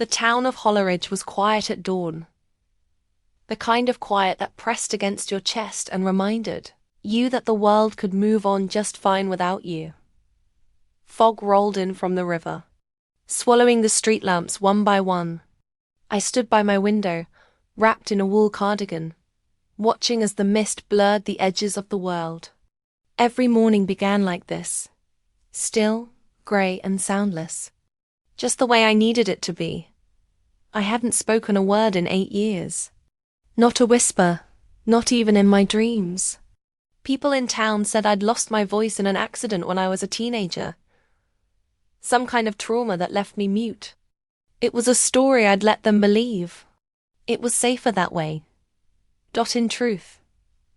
The town of Holleridge was quiet at dawn. The kind of quiet that pressed against your chest and reminded you that the world could move on just fine without you. Fog rolled in from the river, swallowing the street lamps one by one. I stood by my window, wrapped in a wool cardigan, watching as the mist blurred the edges of the world. Every morning began like this, still, grey and soundless. Just the way I needed it to be. I hadn't spoken a word in 8 years. Not a whisper, not even in my dreams. People in town said I'd lost my voice in an accident when I was a teenager. Some kind of trauma that left me mute. It was a story I'd let them believe. It was safer that way. In truth,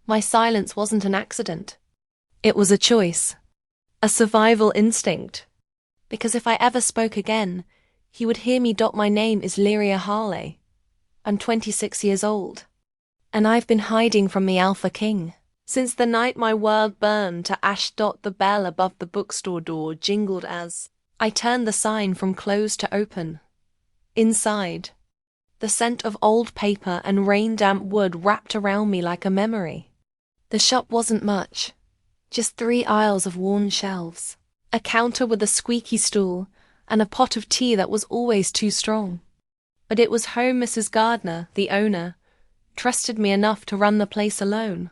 my silence wasn't an accident. It was a choice. A survival instinct. Because if I ever spoke again, he would hear me. My name is Lyria Harley. I'm 26 years old. And I've been hiding from the Alpha King. Since the night my world burned to ash. The bell above the bookstore door jingled as I turned the sign from closed to open. Inside, the scent of old paper and rain-damp wood wrapped around me like a memory. The shop wasn't much. Just 3 aisles of worn shelves. A counter with a squeaky stool, and a pot of tea that was always too strong. But it was home. Mrs. Gardner, the owner, trusted me enough to run the place alone.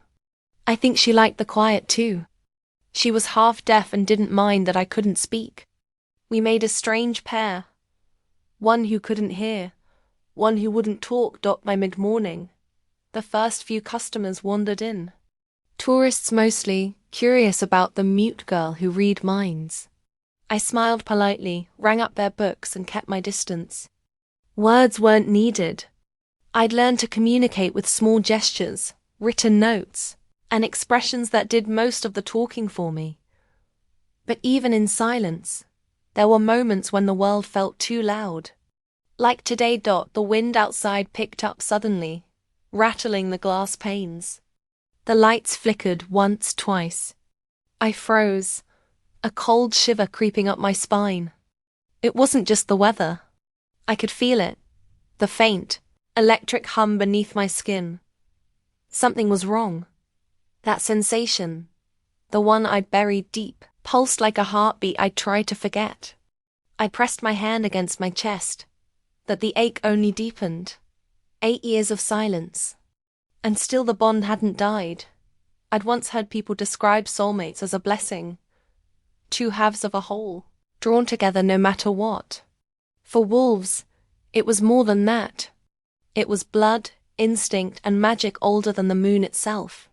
I think she liked the quiet too. She was half deaf and didn't mind that I couldn't speak. We made a strange pair. One who couldn't hear, one who wouldn't talk. By mid-morning, the first few customers wandered in. Tourists mostly, curious about the mute girl who read minds. I smiled politely, rang up their books and kept my distance. Words weren't needed. I'd learned to communicate with small gestures, written notes, and expressions that did most of the talking for me. But even in silence, there were moments when the world felt too loud. Like today. The wind outside picked up suddenly, rattling the glass panes. The lights flickered once, twice. I froze, a cold shiver creeping up my spine. It wasn't just the weather. I could feel it, the faint, electric hum beneath my skin. Something was wrong. That sensation, the one I'd buried deep, pulsed like a heartbeat I'd tried to forget. I pressed my hand against my chest, that the ache only deepened. 8 years of silence. And still the bond hadn't died. I'd once heard people describe soulmates as a blessing. 2 halves of a whole, drawn together no matter what. For wolves, it was more than that. It was blood, instinct, and magic older than the moon itself.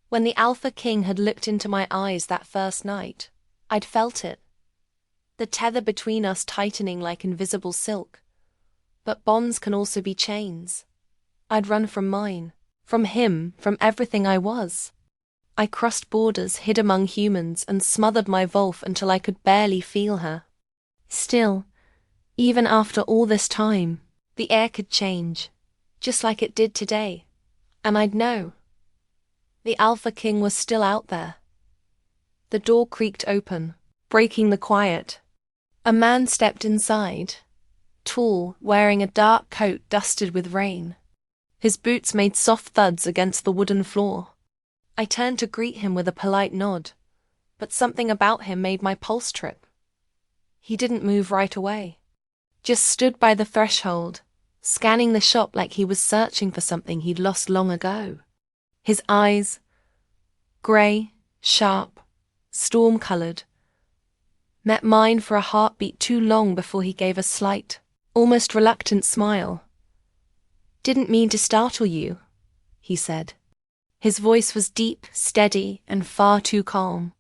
When the Alpha King had looked into my eyes that first night, I'd felt it. The tether between us tightening like invisible silk. But bonds can also be chains. I'd run from mine. From him, from everything I was. I crossed borders, hid among humans, and smothered my wolf until I could barely feel her. Still, even after all this time, the air could change, just like it did today. And I'd know. The Alpha King was still out there. The door creaked open, breaking the quiet. A man stepped inside, tall, wearing a dark coat dusted with rain. His boots made soft thuds against the wooden floor. I turned to greet him with a polite nod, but something about him made my pulse trip. He didn't move right away, just stood by the threshold, scanning the shop like he was searching for something he'd lost long ago. His eyes, grey, sharp, storm-coloured, met mine for a heartbeat too long before he gave a slight, almost reluctant smile. "Didn't mean to startle you," he said. His voice was deep, steady, and far too calm.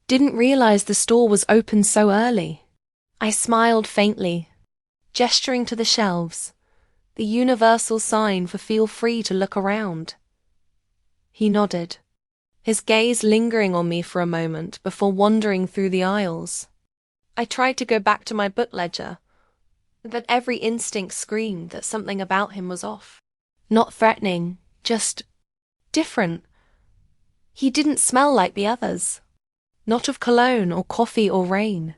"Didn't realize the store was open so early." I smiled faintly, gesturing to the shelves, the universal sign for feel free to look around. He nodded, his gaze lingering on me for a moment before wandering through the aisles. I tried to go back to my book ledger, but every instinct screamed that something about him was off. Not threatening, just different. He didn't smell like the others. Not of cologne or coffee or rain.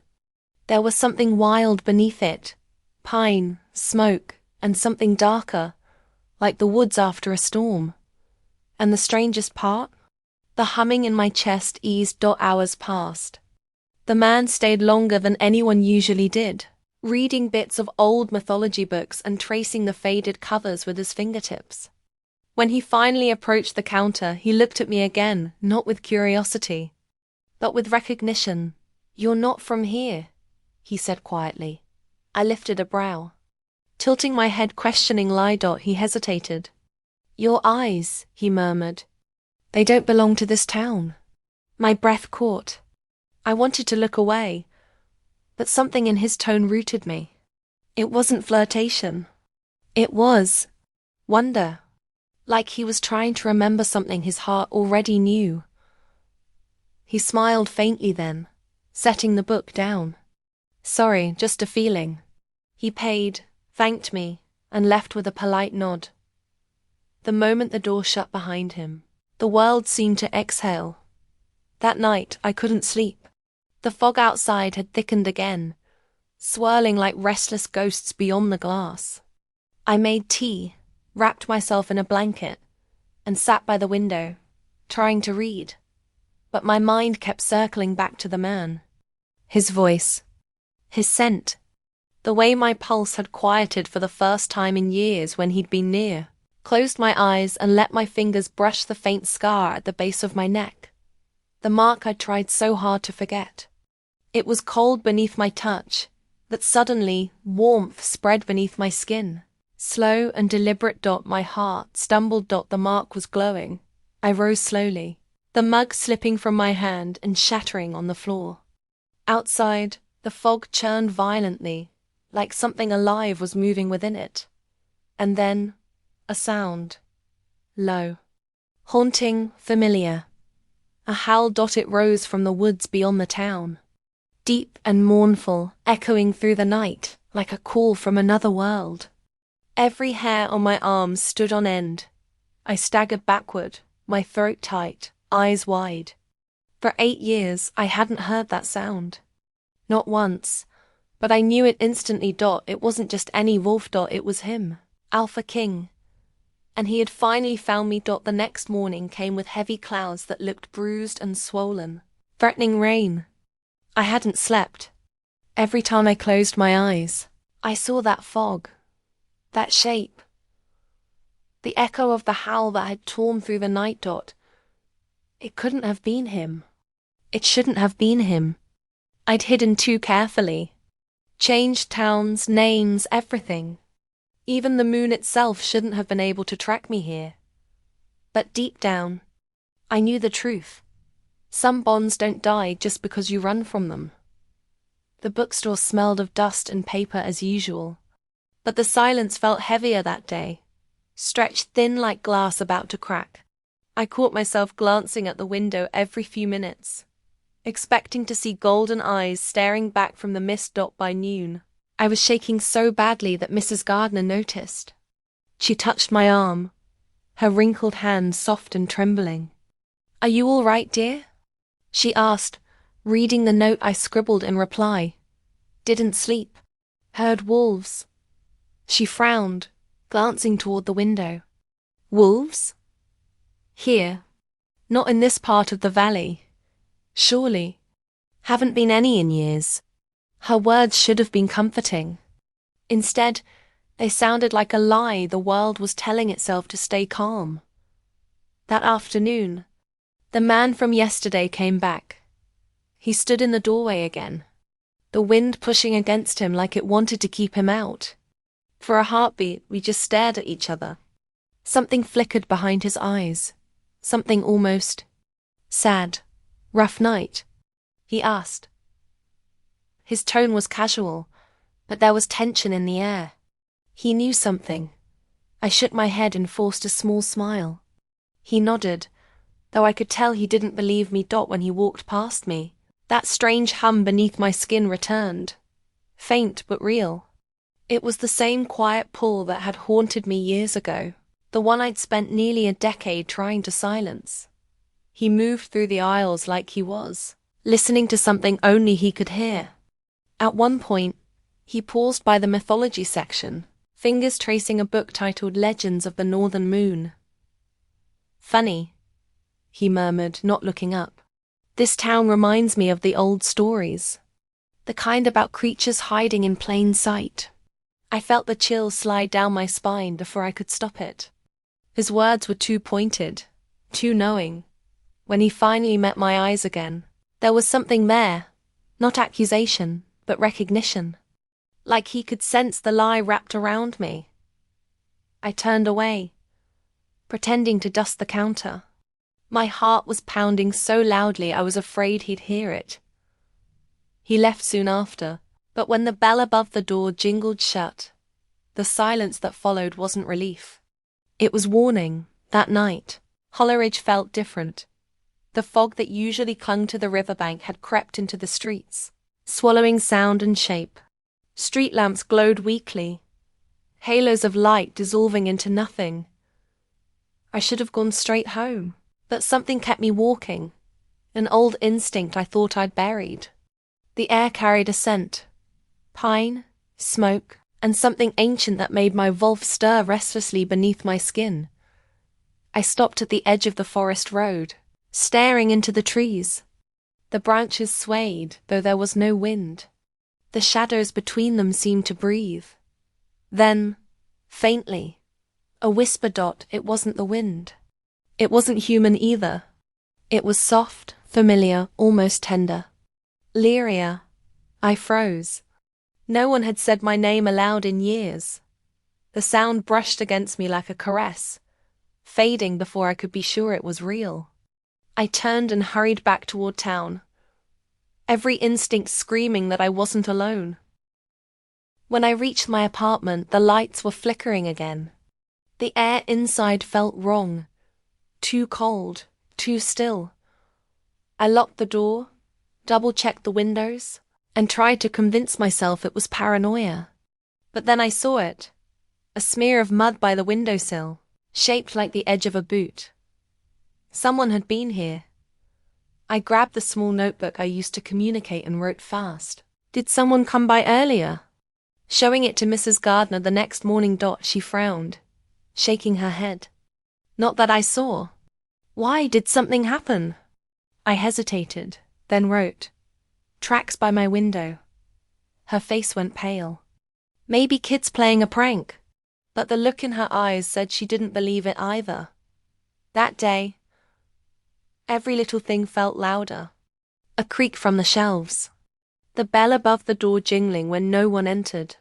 There was something wild beneath it. Pine, smoke, and something darker, like the woods after a storm. And the strangest part? The humming in my chest eased. Hours passed. The man stayed longer than anyone usually did, reading bits of old mythology books and tracing the faded covers with his fingertips. When he finally approached the counter, he looked at me again, not with curiosity, but with recognition. "You're not from here," he said quietly. I lifted a brow. Tilting my head questioningly, he hesitated. "Your eyes," he murmured. "They don't belong to this town." My breath caught. I wanted to look away, but something in his tone rooted me. It wasn't flirtation. It was wonder, like he was trying to remember something his heart already knew. He smiled faintly then, setting the book down. "Sorry, just a feeling." He paid, thanked me, and left with a polite nod. The moment the door shut behind him, the world seemed to exhale. That night I couldn't sleep. The fog outside had thickened again, swirling like restless ghosts beyond the glass. I made tea, wrapped myself in a blanket, and sat by the window, trying to read. But my mind kept circling back to the man. His voice, his scent, the way my pulse had quieted for the first time in years when he'd been near. Closed my eyes and let my fingers brush the faint scar at the base of my neck, the mark I'd tried so hard to forget. It was cold beneath my touch, that suddenly warmth spread beneath my skin. Slow and deliberate. My heart stumbled. The mark was glowing. I rose slowly, the mug slipping from my hand and shattering on the floor. Outside, the fog churned violently, like something alive was moving within it. And then, a sound. Low. Haunting, familiar. A howl. It rose from the woods beyond the town. Deep and mournful, echoing through the night, like a call from another world. Every hair on my arms stood on end. I staggered backward, my throat tight, eyes wide. For 8 years, I hadn't heard that sound. Not once, but I knew it instantly. It wasn't just any wolf. It was him, Alpha King. And he had finally found me. The next morning came with heavy clouds that looked bruised and swollen, threatening rain. I hadn't slept. Every time I closed my eyes, I saw that fog, that shape, the echo of the howl that had torn through the night. It couldn't have been him. It shouldn't have been him. I'd hidden too carefully. Changed towns, names, everything. Even the moon itself shouldn't have been able to track me here. But deep down, I knew the truth. Some bonds don't die just because you run from them. The bookstore smelled of dust and paper as usual, but the silence felt heavier that day, stretched thin like glass about to crack. I caught myself glancing at the window every few minutes, expecting to see golden eyes staring back from the mist. By noon, I was shaking so badly that Mrs. Gardner noticed. She touched my arm, her wrinkled hand soft and trembling. "Are you all right, dear?" she asked, reading the note I scribbled in reply. "Didn't sleep. Heard wolves." She frowned, glancing toward the window. "Wolves? Here? Not in this part of the valley. Surely. Haven't been any in years." Her words should have been comforting. Instead, they sounded like a lie the world was telling itself to stay calm. That afternoon, the man from yesterday came back. He stood in the doorway again, the wind pushing against him like it wanted to keep him out. For a heartbeat, we just stared at each other. Something flickered behind his eyes, something almost sad. "Rough night?" he asked. His tone was casual, but there was tension in the air. He knew something. I shook my head and forced a small smile. He nodded, though I could tell he didn't believe me. When he walked past me, that strange hum beneath my skin returned, faint but real. It was the same quiet pull that had haunted me years ago, the one I'd spent nearly a decade trying to silence. He moved through the aisles like he was listening to something only he could hear. At one point, He paused by the mythology section, fingers tracing a book titled Legends of the Northern Moon. "Funny," he murmured, not looking up. "This town reminds me of the old stories. The kind about creatures hiding in plain sight." I felt the chill slide down my spine before I could stop it. His words were too pointed, too knowing. When he finally met my eyes again, there was something there, not accusation, but recognition. Like he could sense the lie wrapped around me. I turned away, pretending to dust the counter. My heart was pounding so loudly I was afraid he'd hear it. He left soon after, but when the bell above the door jingled shut, the silence that followed wasn't relief. It was warning. That night, Holleridge felt different. The fog that usually clung to the riverbank had crept into the streets, swallowing sound and shape. Street lamps glowed weakly, halos of light dissolving into nothing. I should have gone straight home, but something kept me walking, an old instinct I thought I'd buried. The air carried a scent, pine, smoke, and something ancient that made my wolf stir restlessly beneath my skin. I stopped at the edge of the forest road, staring into the trees. The branches swayed, though there was no wind. The shadows between them seemed to breathe. Then, faintly, a whisper. It wasn't the wind. It wasn't human either. It was soft, familiar, almost tender. Lyria. I froze. No one had said my name aloud in years. The sound brushed against me like a caress, fading before I could be sure it was real. I turned and hurried back toward town, every instinct screaming that I wasn't alone. When I reached my apartment, the lights were flickering again. The air inside felt wrong, too cold, too still. I locked the door, double-checked the windows, and tried to convince myself it was paranoia. But then I saw it, a smear of mud by the windowsill, shaped like the edge of a boot. Someone had been here. I grabbed the small notebook I used to communicate and wrote fast. "Did someone come by earlier?" Showing it to Mrs. Gardner the next morning. She frowned, shaking her head. "Not that I saw." "Why, did something happen?" I hesitated, then wrote, "Tracks by my window." Her face went pale. "Maybe kids playing a prank." But the look in her eyes said she didn't believe it either. That day, every little thing felt louder. A creak from the shelves. The bell above the door jingling when no one entered.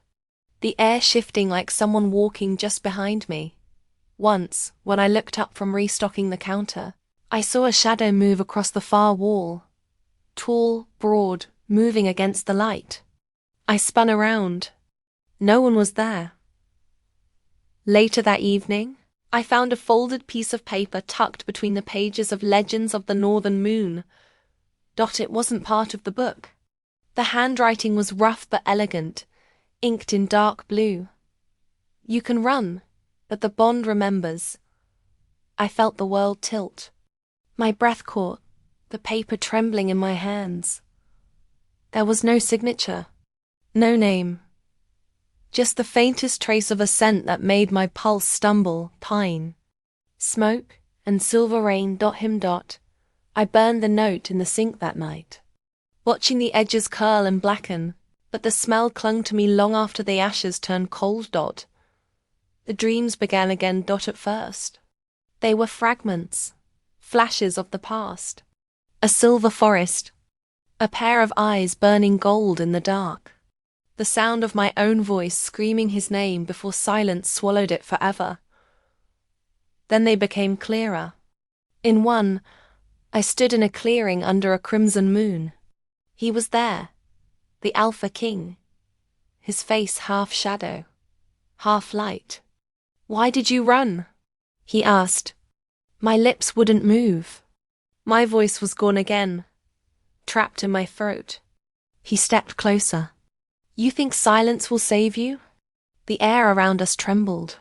The air shifting like someone walking just behind me. Once, when I looked up from restocking the counter, I saw a shadow move across the far wall. Tall, broad, moving against the light. I spun around. No one was there. Later that evening, I found a folded piece of paper tucked between the pages of Legends of the Northern Moon. It wasn't part of the book. The handwriting was rough but elegant, inked in dark blue. "You can run, but the bond remembers." I felt the world tilt. My breath caught, the paper trembling in my hands. There was no signature, no name. Just the faintest trace of a scent that made my pulse stumble. Pine, smoke, and silver rain. I burned the note in the sink that night, watching the edges curl and blacken, but the smell clung to me long after the ashes turned cold. The dreams began again. At first, they were fragments, flashes of the past. A silver forest, a pair of eyes burning gold in the dark. The sound of my own voice screaming his name before silence swallowed it forever. Then they became clearer. In one, I stood in a clearing under a crimson moon. He was there, the Alpha King, his face half shadow, half light. "Why did you run?" he asked. My lips wouldn't move. My voice was gone again, trapped in my throat. He stepped closer. "You think silence will save you?" The air around us trembled.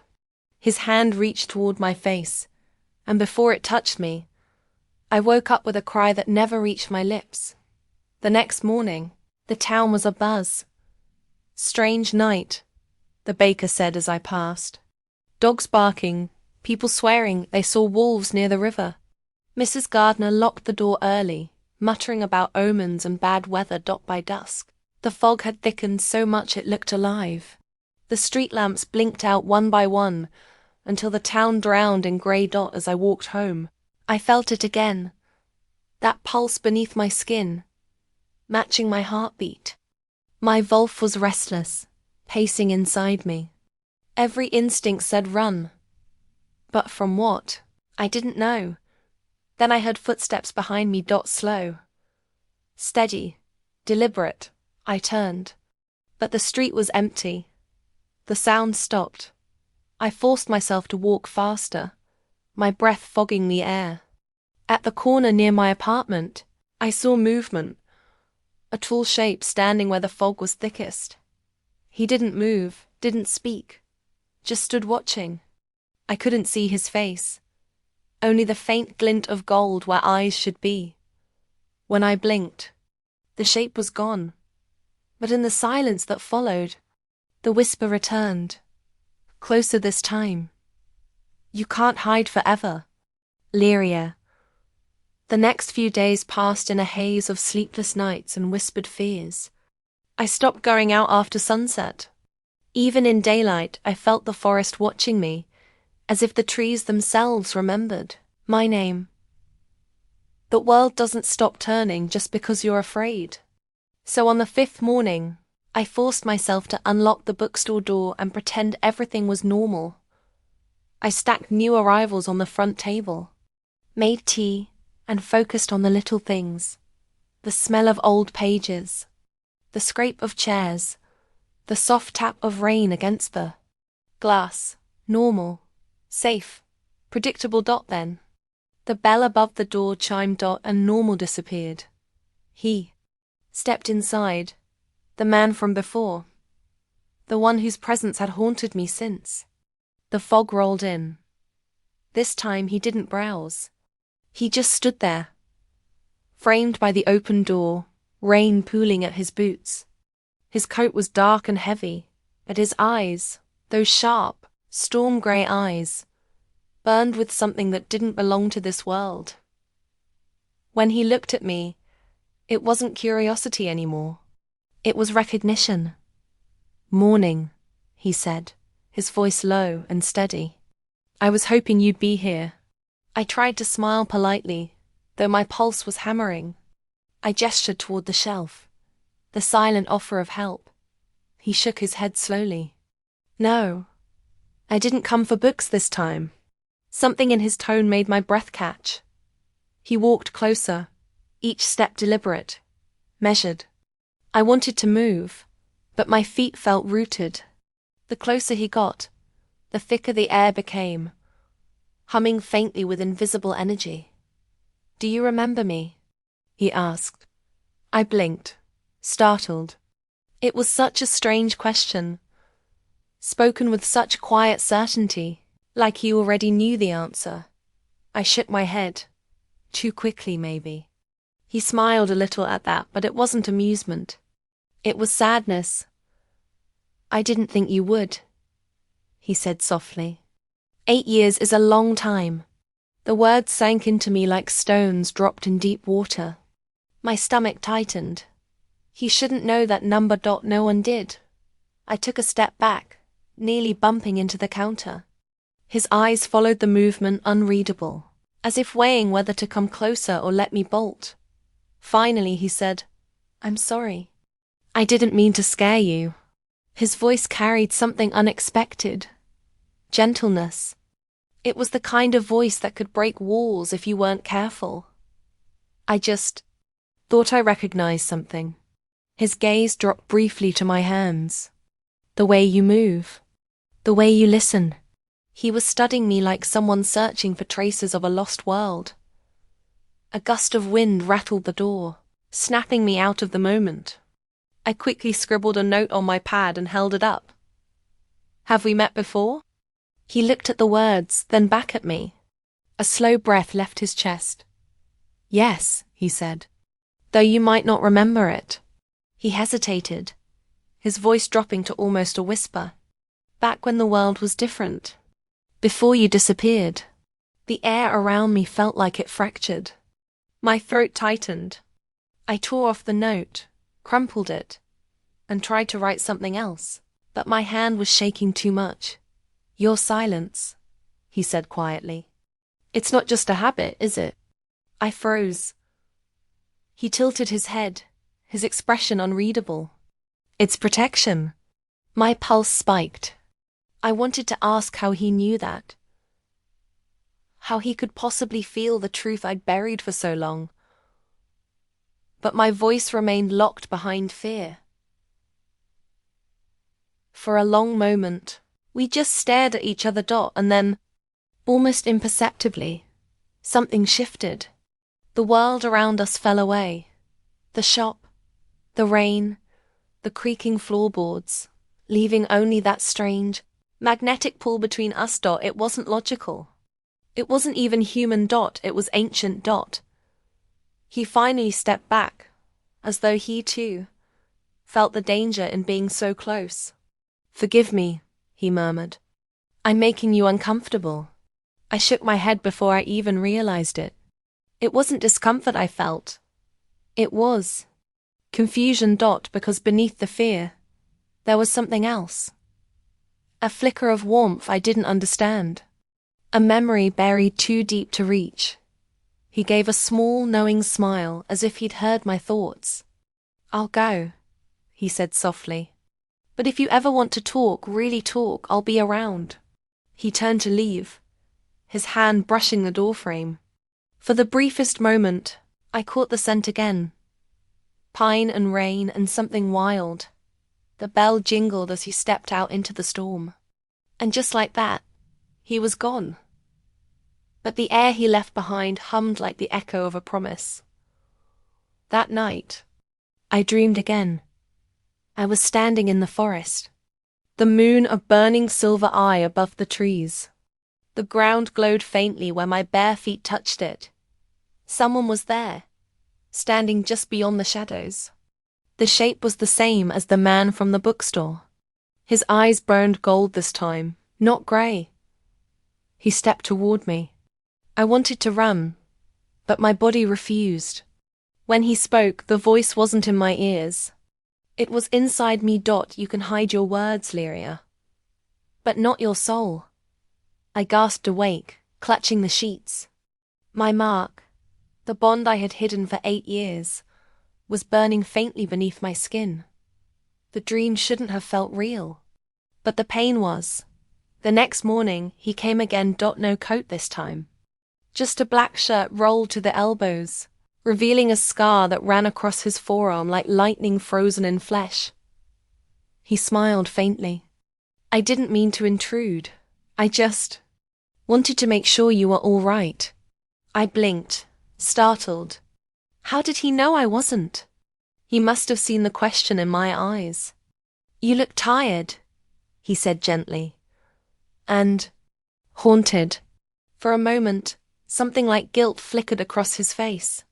His hand reached toward my face, and before it touched me, I woke up with a cry that never reached my lips. The next morning, the town was abuzz. Strange night, the baker said as I passed. Dogs barking, people swearing they saw wolves near the river. Mrs. Gardner locked the door early, muttering about omens and bad weather by dusk. The fog had thickened so much it looked alive. The street lamps blinked out one by one, until the town drowned in grey dot as I walked home. I felt it again, that pulse beneath my skin, matching my heartbeat. My wolf was restless, pacing inside me. Every instinct said run. But from what? I didn't know. Then I heard footsteps behind me, slow. Steady, deliberate. I turned. But the street was empty. The sound stopped. I forced myself to walk faster, my breath fogging the air. At the corner near my apartment, I saw movement, a tall shape standing where the fog was thickest. He didn't move, didn't speak, just stood watching. I couldn't see his face, only the faint glint of gold where eyes should be. When I blinked, the shape was gone, but in the silence that followed, the whisper returned, closer this time. You can't hide forever, Lyria. The next few days passed in a haze of sleepless nights and whispered fears. I stopped going out after sunset. Even in daylight, I felt the forest watching me, as if the trees themselves remembered my name. The world doesn't stop turning just because you're afraid. So on the 5th morning, I forced myself to unlock the bookstore door and pretend everything was normal. I stacked new arrivals on the front table, made tea, and focused on the little things. The smell of old pages, the scrape of chairs, the soft tap of rain against the glass. Normal, safe, predictable. Then the bell above the door chimed and normal disappeared. He stepped inside, the man from before, the one whose presence had haunted me since. The fog rolled in. This time he didn't browse. He just stood there, framed by the open door, rain pooling at his boots. His coat was dark and heavy, but his eyes, those sharp, storm-grey eyes, burned with something that didn't belong to this world. When he looked at me, it wasn't curiosity anymore. It was recognition. Morning, he said, his voice low and steady. I was hoping you'd be here. I tried to smile politely, though my pulse was hammering. I gestured toward the shelf, the silent offer of help. He shook his head slowly. No, I didn't come for books this time. Something in his tone made my breath catch. He walked closer, each step deliberate, measured. I wanted to move, but my feet felt rooted. The closer he got, the thicker the air became, humming faintly with invisible energy. Do you remember me? He asked. I blinked, startled. It was such a strange question, spoken with such quiet certainty, like he already knew the answer. I shook my head. Too quickly, maybe. He smiled a little at that, but it wasn't amusement. It was sadness. I didn't think you would, he said softly. 8 years is a long time. The words sank into me like stones dropped in deep water. My stomach tightened. He shouldn't know that number. No one did. I took a step back, nearly bumping into the counter. His eyes followed the movement, unreadable, as if weighing whether to come closer or let me bolt. Finally he said, I'm sorry. I didn't mean to scare you. His voice carried something unexpected. Gentleness. It was the kind of voice that could break walls if you weren't careful. I just thought I recognized something. His gaze dropped briefly to my hands. The way you move. The way you listen. He was studying me like someone searching for traces of a lost world. A gust of wind rattled the door, snapping me out of the moment. I quickly scribbled a note on my pad and held it up. Have we met before? He looked at the words, then back at me. A slow breath left his chest. Yes, he said, though you might not remember it. He hesitated, his voice dropping to almost a whisper. Back when the world was different. Before you disappeared. The air around me felt like it fractured. My throat tightened. I tore off the note, crumpled it, and tried to write something else, but my hand was shaking too much. Your silence, he said quietly. It's not just a habit, is it? I froze. He tilted his head, his expression unreadable. It's protection. My pulse spiked. I wanted to ask how he knew that. How he could possibly feel the truth I'd buried for so long. But my voice remained locked behind fear. For a long moment, we just stared at each other, and then, almost imperceptibly, something shifted. The world around us fell away. The shop, the rain, the creaking floorboards, leaving only that strange, magnetic pull between us. It wasn't logical. It wasn't even human. It was ancient. He finally stepped back, as though he too felt the danger in being so close. Forgive me, he murmured. I'm making you uncomfortable. I shook my head before I even realized it. It wasn't discomfort I felt. It was confusion. Because beneath the fear, there was something else. A flicker of warmth I didn't understand. A memory buried too deep to reach. He gave a small, knowing smile as if he'd heard my thoughts. I'll go, he said softly. But if you ever want to talk, really talk, I'll be around. He turned to leave, his hand brushing the doorframe. For the briefest moment, I caught the scent again. Pine and rain and something wild. The bell jingled as he stepped out into the storm. And just like that, he was gone. But the air he left behind hummed like the echo of a promise. That night, I dreamed again. I was standing in the forest. The moon a burning silver eye above the trees. The ground glowed faintly where my bare feet touched it. Someone was there, standing just beyond the shadows. The shape was the same as the man from the bookstore. His eyes burned gold this time, not grey. He stepped toward me. I wanted to run, but my body refused. When he spoke, the voice wasn't in my ears. It was inside me. You can hide your words, Lyria, but not your soul. I gasped awake, clutching the sheets. My mark, the bond I had hidden for 8 years, was burning faintly beneath my skin. The dream shouldn't have felt real, but the pain was. The next morning, he came again. No coat this time. Just a black shirt rolled to the elbows, revealing a scar that ran across his forearm like lightning frozen in flesh. He smiled faintly. I didn't mean to intrude. I just wanted to make sure you were all right. I blinked, startled. How did he know I wasn't? He must have seen the question in my eyes. You look tired, he said gently. And haunted. For a moment, something like guilt flickered across his face.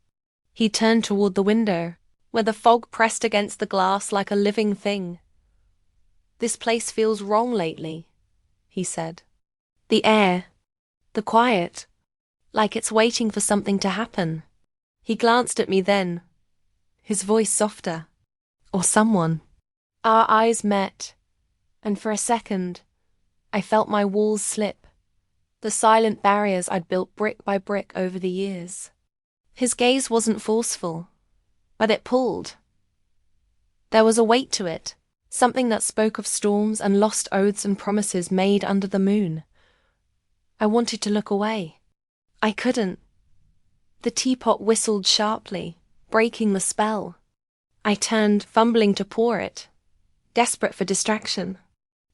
He turned toward the window, where the fog pressed against the glass like a living thing. This place feels wrong lately, he said. The air, the quiet, like it's waiting for something to happen. He glanced at me then, his voice softer. Or someone. Our eyes met, and for a second, I felt my walls slip, the silent barriers I'd built brick by brick over the years. His gaze wasn't forceful, but it pulled. There was a weight to it, something that spoke of storms and lost oaths and promises made under the moon. I wanted to look away. I couldn't. The teapot whistled sharply, breaking the spell. I turned, fumbling to pour it, desperate for distraction.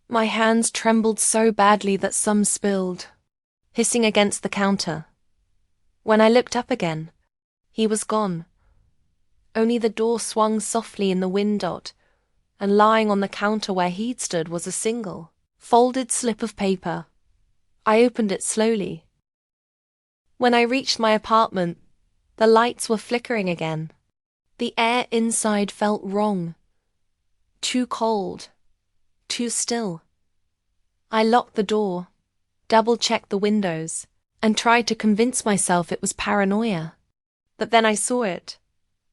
My hands trembled so badly that some spilled, hissing against the counter. When I looked up again, he was gone. Only the door swung softly in the wind. And lying on the counter where he'd stood was a single, folded slip of paper. I opened it slowly. When I reached my apartment, the lights were flickering again. The air inside felt wrong. Too cold. Too still. I locked the door, double-checked the windows, and tried to convince myself it was paranoia. But then I saw it.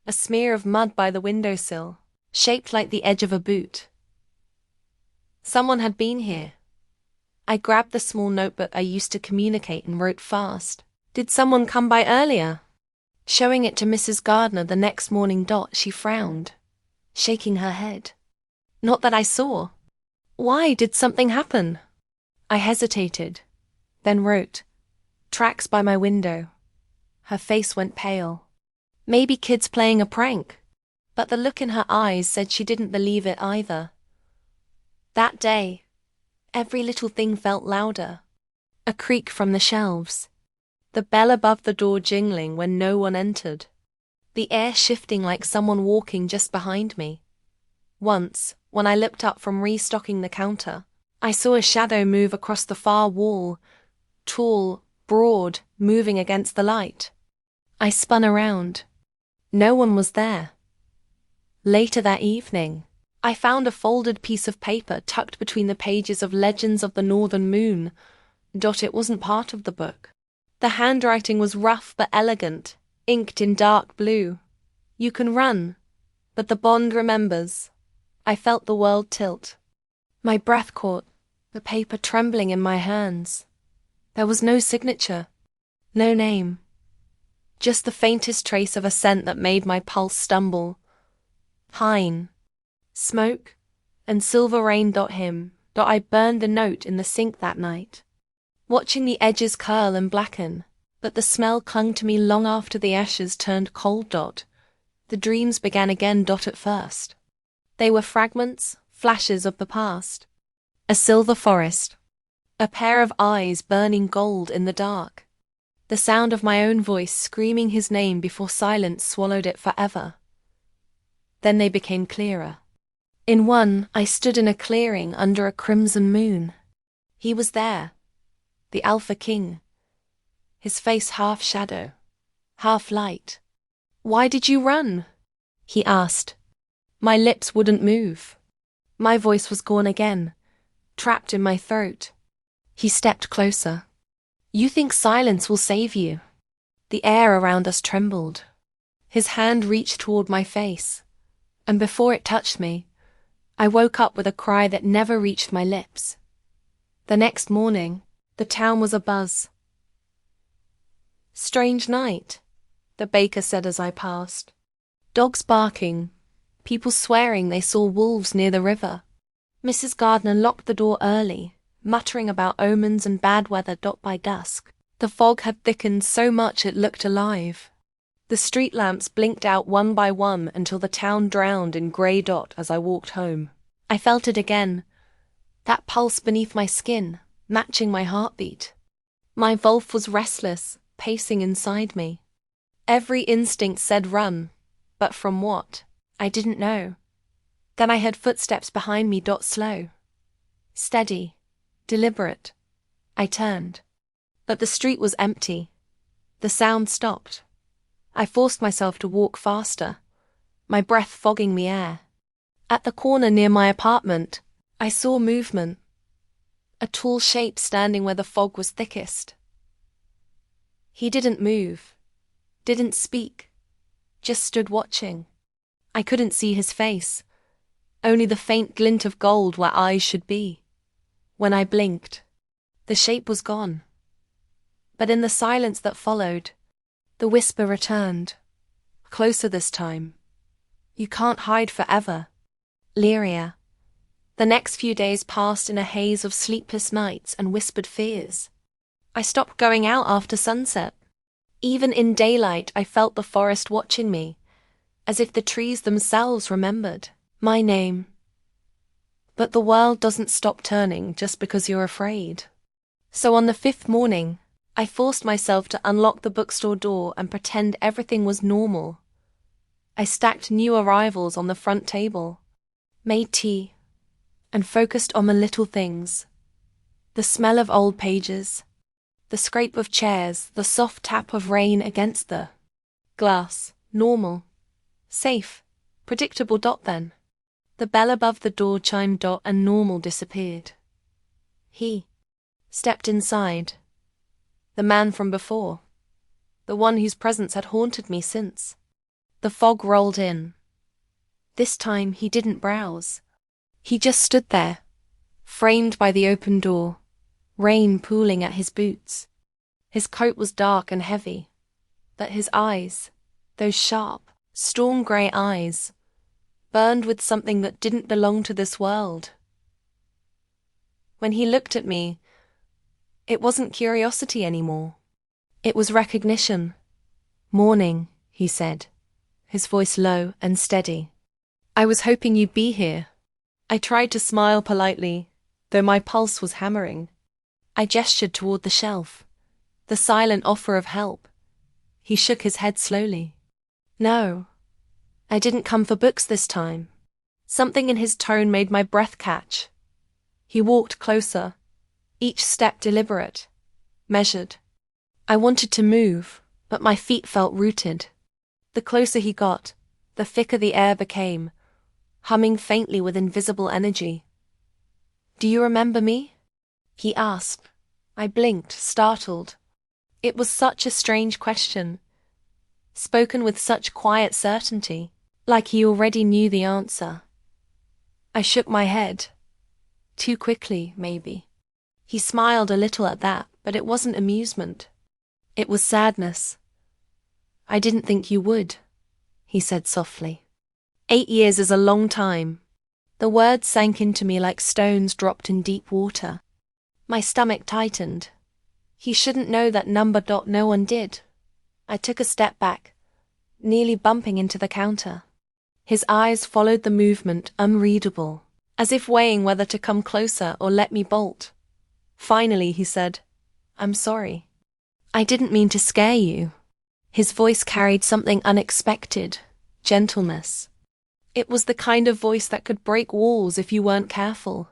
A smear of mud by the windowsill, shaped like the edge of a boot. Someone had been here. I grabbed the small notebook I used to communicate and wrote fast. Did someone come by earlier? Showing it to Mrs. Gardner the next morning. She frowned, shaking her head. Not that I saw. Why did something happen? I hesitated, then wrote, tracks by my window. Her face went pale. Maybe kids playing a prank. But the look in her eyes said she didn't believe it either. That day, every little thing felt louder. A creak from the shelves. The bell above the door jingling when no one entered. The air shifting like someone walking just behind me. Once, when I looked up from restocking the counter, I saw a shadow move across the far wall, tall, broad, moving against the light. I spun around. No one was there. Later that evening, I found a folded piece of paper tucked between the pages of Legends of the Northern Moon. It wasn't part of the book. The handwriting was rough but elegant, inked in dark blue. You can run, but the bond remembers. I felt the world tilt. My breath caught, the paper trembling in my hands. There was no signature, no name. Just the faintest trace of a scent that made my pulse stumble. Pine, smoke, and silver rain. Him. I burned the note in the sink that night, watching the edges curl and blacken, but the smell clung to me long after the ashes turned cold. The dreams began again. At first. They were fragments, flashes of the past. A silver forest. A pair of eyes burning gold in the dark. The sound of my own voice screaming his name before silence swallowed it forever. Then they became clearer. In one, I stood in a clearing under a crimson moon. He was there, the Alpha King. His face half shadow, half light. Why did you run? He asked. My lips wouldn't move. My voice was gone again, trapped in my throat. He stepped closer. You think silence will save you? The air around us trembled. His hand reached toward my face, and before it touched me, I woke up with a cry that never reached my lips. The next morning, the town was abuzz. Strange night, the baker said as I passed. Dogs barking, people swearing they saw wolves near the river. Mrs. Gardner locked the door early, muttering about omens and bad weather. By dusk, the fog had thickened so much it looked alive. The street lamps blinked out one by one until the town drowned in grey. As I walked home, I felt it again, that pulse beneath my skin, matching my heartbeat. My wolf was restless, pacing inside me. Every instinct said run, but from what? I didn't know. Then I heard footsteps behind me. Slow, steady, deliberate. I turned, but the street was empty. The sound stopped. I forced myself to walk faster, my breath fogging the air. At the corner near my apartment, I saw movement. A tall shape standing where the fog was thickest. He didn't move, didn't speak, just stood watching. I couldn't see his face, only the faint glint of gold where eyes should be. When I blinked, the shape was gone. But in the silence that followed, the whisper returned, closer this time. You can't hide forever. Lyria. The next few days passed in a haze of sleepless nights and whispered fears. I stopped going out after sunset. Even in daylight, I felt the forest watching me, as if the trees themselves remembered my name. But the world doesn't stop turning just because you're afraid. So on the 5th morning, I forced myself to unlock the bookstore door and pretend everything was normal. I stacked new arrivals on the front table, made tea, and focused on the little things. The smell of old pages, the scrape of chairs, the soft tap of rain against the glass. Normal, safe, predictable. Then The bell above the door chimed and normal disappeared. He stepped inside. The man from before. The one whose presence had haunted me since. The fog rolled in. This time he didn't browse. He just stood there, framed by the open door, rain pooling at his boots. His coat was dark and heavy, but his eyes, those sharp, storm grey eyes, burned with something that didn't belong to this world. When he looked at me, it wasn't curiosity anymore. It was recognition. "Morning," he said, his voice low and steady. "I was hoping you'd be here." I tried to smile politely, though my pulse was hammering. I gestured toward the shelf, the silent offer of help. He shook his head slowly. "No, I didn't come for books this time." Something in his tone made my breath catch. He walked closer, each step deliberate, measured. I wanted to move, but my feet felt rooted. The closer he got, the thicker the air became, humming faintly with invisible energy. "Do you remember me?" he asked. I blinked, startled. It was such a strange question, spoken with such quiet certainty, like he already knew the answer. I shook my head. Too quickly, maybe. He smiled a little at that, but it wasn't amusement. It was sadness. "I didn't think you would," he said softly. 8 years is a long time. The words sank into me like stones dropped in deep water. My stomach tightened. He shouldn't know that number. No one did. I took a step back, nearly bumping into the counter. His eyes followed the movement, unreadable, as if weighing whether to come closer or let me bolt. Finally, he said, "I'm sorry. I didn't mean to scare you." His voice carried something unexpected, gentleness. It was the kind of voice that could break walls if you weren't careful.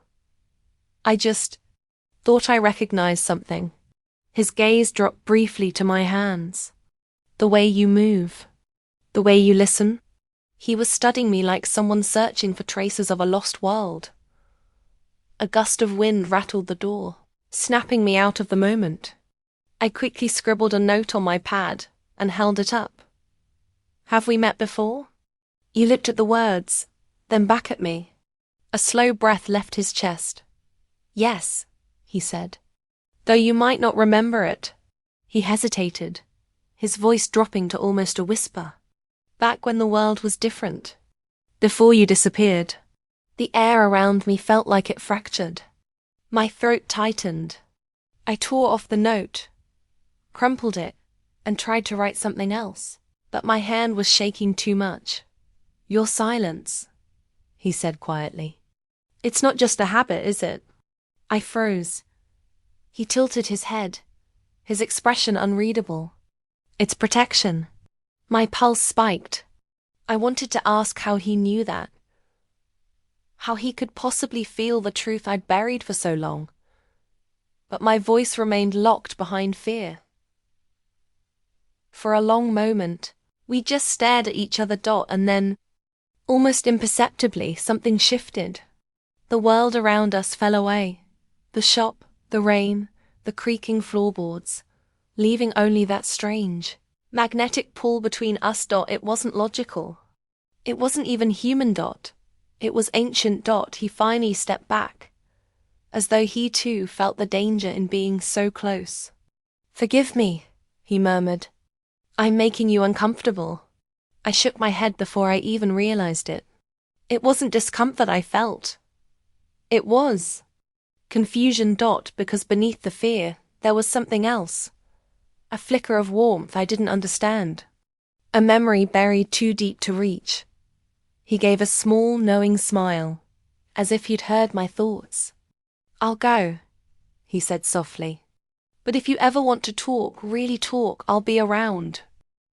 I just thought I recognized something. His gaze dropped briefly to my hands. "The way you move. The way you listen." He was studying me like someone searching for traces of a lost world. A gust of wind rattled the door, snapping me out of the moment. I quickly scribbled a note on my pad and held it up. "Have we met before?" He looked at the words, then back at me. A slow breath left his chest. "Yes," he said. "Though you might not remember it." He hesitated, his voice dropping to almost a whisper. "Back when the world was different. Before you disappeared." The air around me felt like it fractured. My throat tightened. I tore off the note, crumpled it, and tried to write something else, but my hand was shaking too much. "Your silence," he said quietly. "It's not just a habit, is it?" I froze. He tilted his head, his expression unreadable. "It's protection." My pulse spiked. I wanted to ask how he knew that. How he could possibly feel the truth I'd buried for so long. But my voice remained locked behind fear. For a long moment, we just stared at each other. And then, almost imperceptibly, something shifted. The world around us fell away. The shop, the rain, the creaking floorboards, leaving only that strange, magnetic pull between us. It wasn't logical. It wasn't even human. It was ancient. He finally stepped back, as though he too felt the danger in being so close. "Forgive me," he murmured. "I'm making you uncomfortable." I shook my head before I even realized it. It wasn't discomfort I felt. It was confusion. Because beneath the fear, there was something else. A flicker of warmth I didn't understand. A memory buried too deep to reach. He gave a small, knowing smile, as if he'd heard my thoughts. "I'll go," he said softly. "But if you ever want to talk, really talk, I'll be around."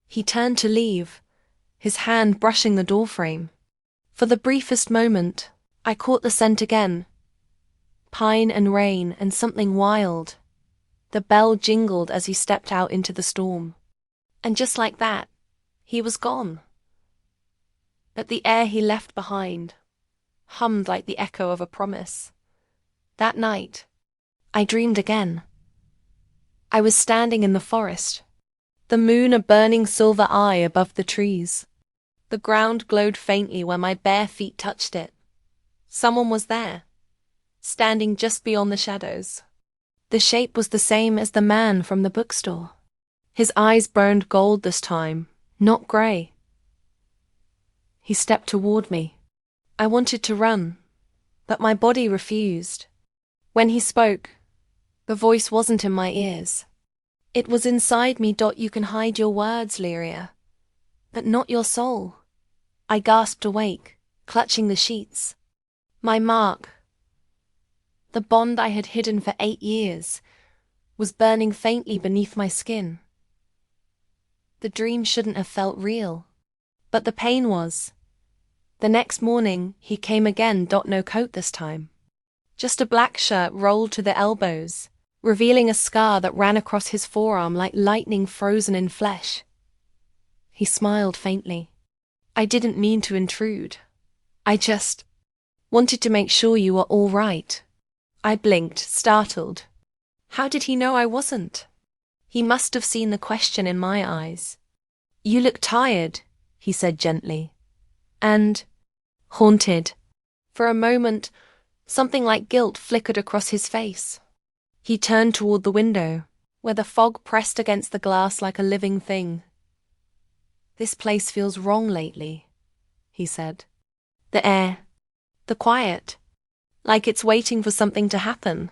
He turned to leave, his hand brushing the doorframe. For the briefest moment, I caught the scent again. Pine and rain and something wild. The bell jingled as he stepped out into the storm. And just like that, he was gone. But the air he left behind, hummed like the echo of a promise. That night, I dreamed again. I was standing in the forest, the moon a burning silver eye above the trees. The ground glowed faintly where my bare feet touched it. Someone was there, standing just beyond the shadows. The shape was the same as the man from the bookstore. His eyes burned gold this time, not grey. He stepped toward me. I wanted to run, but my body refused. When he spoke, the voice wasn't in my ears. It was inside me. You can hide your words, Lyria, but not your soul. I gasped awake, clutching the sheets. My mark, the bond I had hidden for 8 years, was burning faintly beneath my skin. The dream shouldn't have felt real, but the pain was. The next morning, he came again. No coat this time. Just a black shirt rolled to the elbows, revealing a scar that ran across his forearm like lightning frozen in flesh. He smiled faintly. I didn't mean to intrude. I just wanted to make sure you were all right. I blinked, startled. How did he know I wasn't? He must have seen the question in my eyes. You look tired, he said gently. And haunted. For a moment, something like guilt flickered across his face. He turned toward the window, where the fog pressed against the glass like a living thing. This place feels wrong lately, he said. The air, the quiet, like it's waiting for something to happen.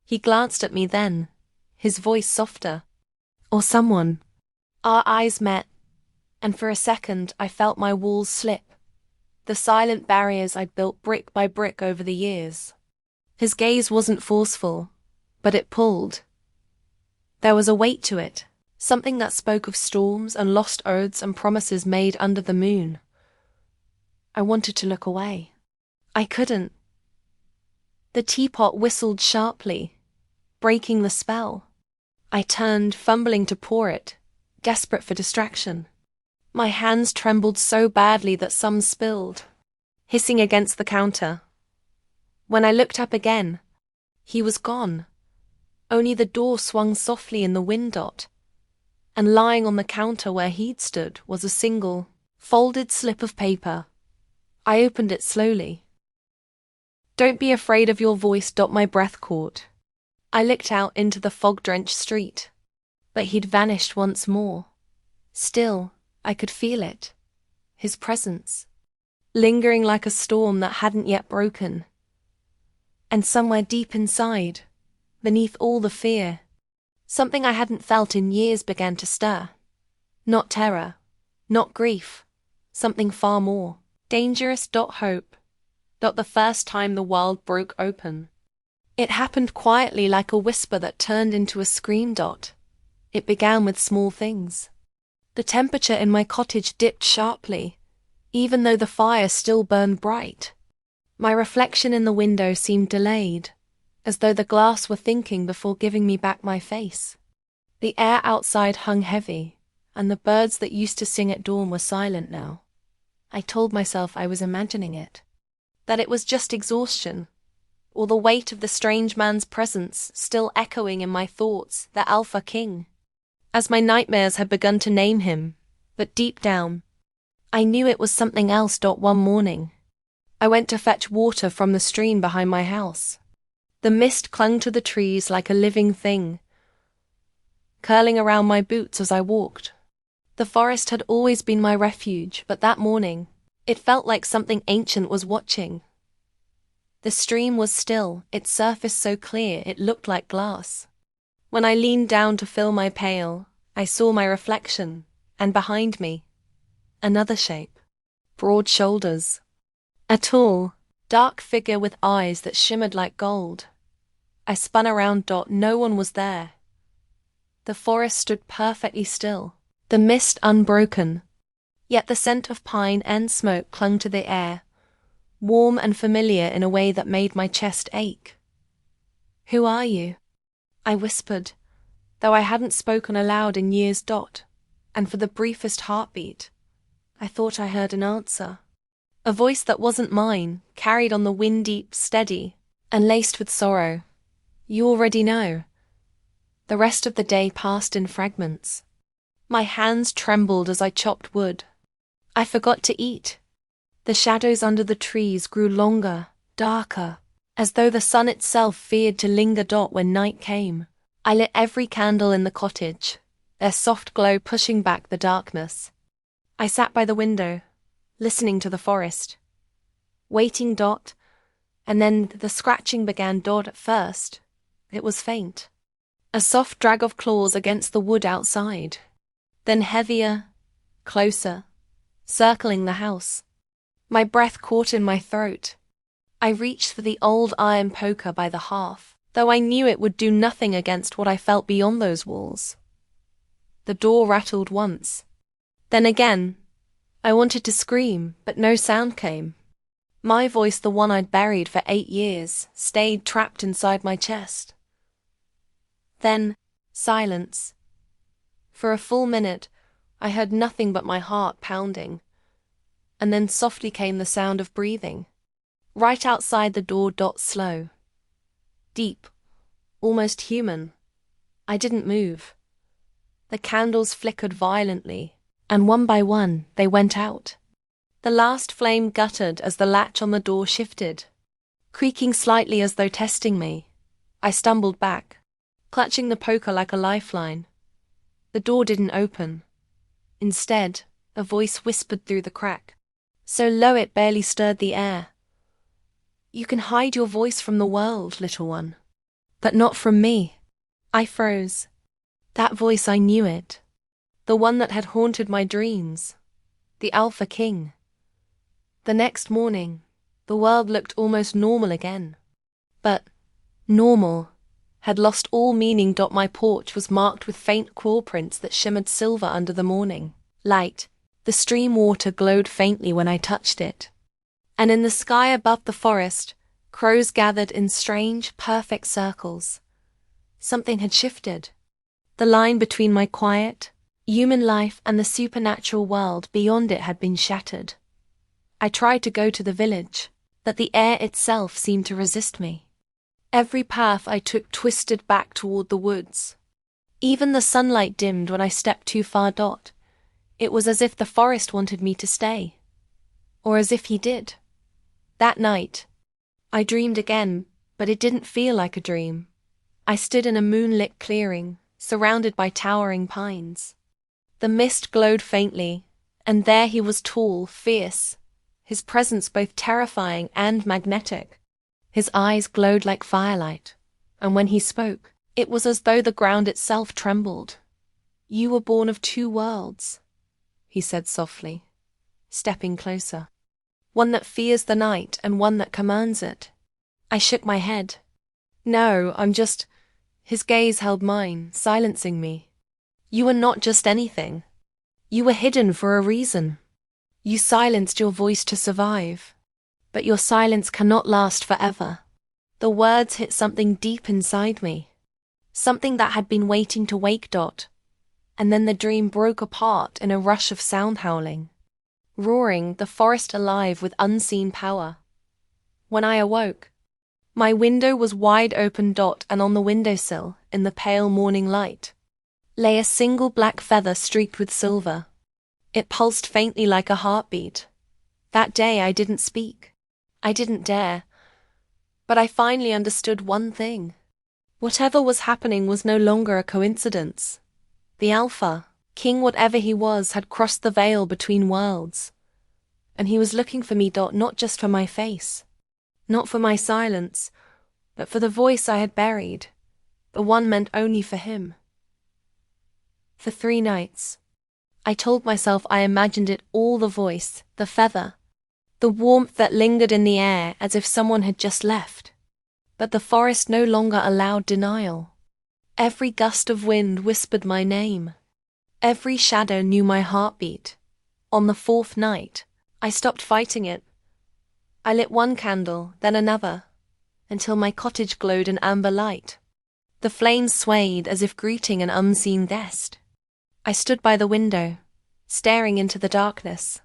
He glanced at me then, his voice softer. Or someone. Our eyes met, and for a second I felt my walls slip, the silent barriers I'd built brick by brick over the years. His gaze wasn't forceful, but it pulled. There was a weight to it, something that spoke of storms and lost oaths and promises made under the moon. I wanted to look away. I couldn't. The teapot whistled sharply, breaking the spell. I turned, fumbling to pour it, desperate for distraction. My hands trembled so badly that some spilled, hissing against the counter. When I looked up again, he was gone. Only the door swung softly in the wind. And lying on the counter where he'd stood was a single, folded slip of paper. I opened it slowly. Don't be afraid of your voice. My breath caught. I looked out into the fog-drenched street, but he'd vanished once more. Still, I could feel it, his presence, lingering like a storm that hadn't yet broken. And somewhere deep inside, beneath all the fear, something I hadn't felt in years began to stir. Not terror, not grief, something far more dangerous. Hope. The first time the world broke open. It happened quietly, like a whisper that turned into a scream. It began with small things. The temperature in my cottage dipped sharply, even though the fire still burned bright. My reflection in the window seemed delayed, as though the glass were thinking before giving me back my face. The air outside hung heavy, and the birds that used to sing at dawn were silent now. I told myself I was imagining it, that it was just exhaustion, or the weight of the strange man's presence still echoing in my thoughts, the Alpha King, as my nightmares had begun to name him. But deep down, I knew it was something else. One morning, I went to fetch water from the stream behind my house. The mist clung to the trees like a living thing, curling around my boots as I walked. The forest had always been my refuge, but that morning, it felt like something ancient was watching. The stream was still, its surface so clear it looked like glass. When I leaned down to fill my pail, I saw my reflection, and behind me, another shape. Broad shoulders. A tall, dark figure with eyes that shimmered like gold. I spun around. No one was there. The forest stood perfectly still, the mist unbroken, yet the scent of pine and smoke clung to the air, warm and familiar in a way that made my chest ache. "Who are you?" I whispered, though I hadn't spoken aloud in years. And for the briefest heartbeat, I thought I heard an answer. A voice that wasn't mine, carried on the wind deep, steady, and laced with sorrow. You already know. The rest of the day passed in fragments. My hands trembled as I chopped wood. I forgot to eat. The shadows under the trees grew longer, darker, as though the sun itself feared to linger. When night came, I lit every candle in the cottage, their soft glow pushing back the darkness. I sat by the window, listening to the forest, waiting. And then the scratching began. At first, it was faint, a soft drag of claws against the wood outside, then heavier, closer, circling the house. My breath caught in my throat. I reached for the old iron poker by the hearth, though I knew it would do nothing against what I felt beyond those walls. The door rattled once. Then again. I wanted to scream, but no sound came. My voice, the one I'd buried for 8 years, stayed trapped inside my chest. Then, silence. For a full minute, I heard nothing but my heart pounding. And then softly came the sound of breathing. Right outside the door. Slow. Deep. Almost human. I didn't move. The candles flickered violently, and one by one they went out. The last flame guttered as the latch on the door shifted, creaking slightly as though testing me. I stumbled back, clutching the poker like a lifeline. The door didn't open. Instead, a voice whispered through the crack, so low it barely stirred the air. You can hide your voice from the world, little one, but not from me. I froze. That voice, I knew it. The one that had haunted my dreams. The Alpha King. The next morning, the world looked almost normal again. But normal had lost all meaning. My porch was marked with faint claw prints that shimmered silver under the morning light. The stream water glowed faintly when I touched it. And in the sky above the forest, crows gathered in strange, perfect circles. Something had shifted. The line between my quiet, human life and the supernatural world beyond it had been shattered. I tried to go to the village, but the air itself seemed to resist me. Every path I took twisted back toward the woods. Even the sunlight dimmed when I stepped too far. It was as if the forest wanted me to stay. Or as if he did. That night, I dreamed again, but it didn't feel like a dream. I stood in a moonlit clearing, surrounded by towering pines. The mist glowed faintly, and there he was, tall, fierce, his presence both terrifying and magnetic. His eyes glowed like firelight, and when he spoke, it was as though the ground itself trembled. You were born of 2 worlds, he said softly, stepping closer. One that fears the night and one that commands it. I shook my head. No, I'm just... His gaze held mine, silencing me. You were not just anything. You were hidden for a reason. You silenced your voice to survive. But your silence cannot last forever. The words hit something deep inside me. Something that had been waiting to wake. And then the dream broke apart in a rush of sound howling. Roaring, the forest alive with unseen power. When I awoke, my window was wide open. And on the windowsill, in the pale morning light, lay a single black feather streaked with silver. It pulsed faintly like a heartbeat. That day I didn't speak. I didn't dare. But I finally understood one thing. Whatever was happening was no longer a coincidence. The Alpha, King whatever he was, had crossed the veil between worlds. And he was looking for me. Not just for my face. Not for my silence, but for the voice I had buried. The one meant only for him. For 3 nights, I told myself I imagined it all: the voice, the feather, the warmth that lingered in the air as if someone had just left. But the forest no longer allowed denial. Every gust of wind whispered my name. Every shadow knew my heartbeat. On the 4th night, I stopped fighting it. I lit one candle, then another, until my cottage glowed in amber light. The flames swayed as if greeting an unseen guest. I stood by the window, staring into the darkness.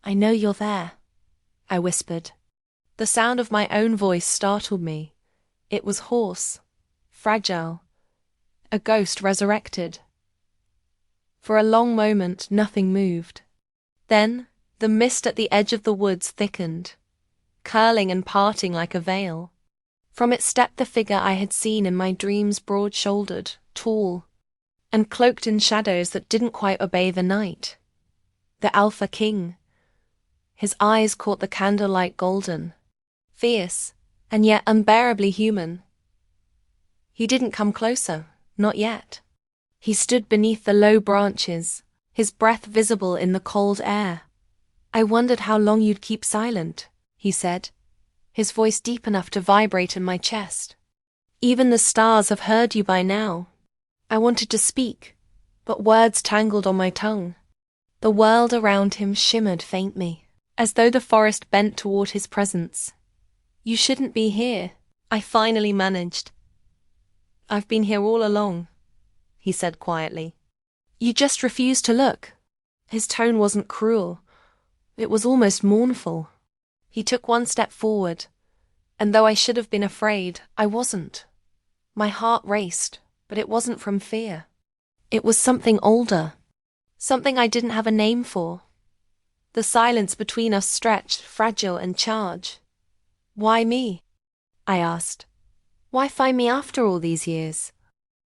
I know you're there, I whispered. The sound of my own voice startled me. It was hoarse, fragile, a ghost resurrected. For a long moment, nothing moved. Then, the mist at the edge of the woods thickened, curling and parting like a veil. From it stepped the figure I had seen in my dreams, broad-shouldered, tall, and cloaked in shadows that didn't quite obey the night. The Alpha King. His eyes caught the candlelight golden, fierce, and yet unbearably human. He didn't come closer, not yet. He stood beneath the low branches, his breath visible in the cold air. I wondered how long you'd keep silent, he said, his voice deep enough to vibrate in my chest. Even the stars have heard you by now. I wanted to speak, but words tangled on my tongue. The world around him shimmered faintly, as though the forest bent toward his presence. You shouldn't be here, I finally managed. I've been here all along, he said quietly. You just refused to look. His tone wasn't cruel. It was almost mournful. He took one step forward, and though I should have been afraid, I wasn't. My heart raced, but it wasn't from fear. It was something older, something I didn't have a name for. The silence between us stretched, fragile and charged. Why me? I asked. Why find me after all these years?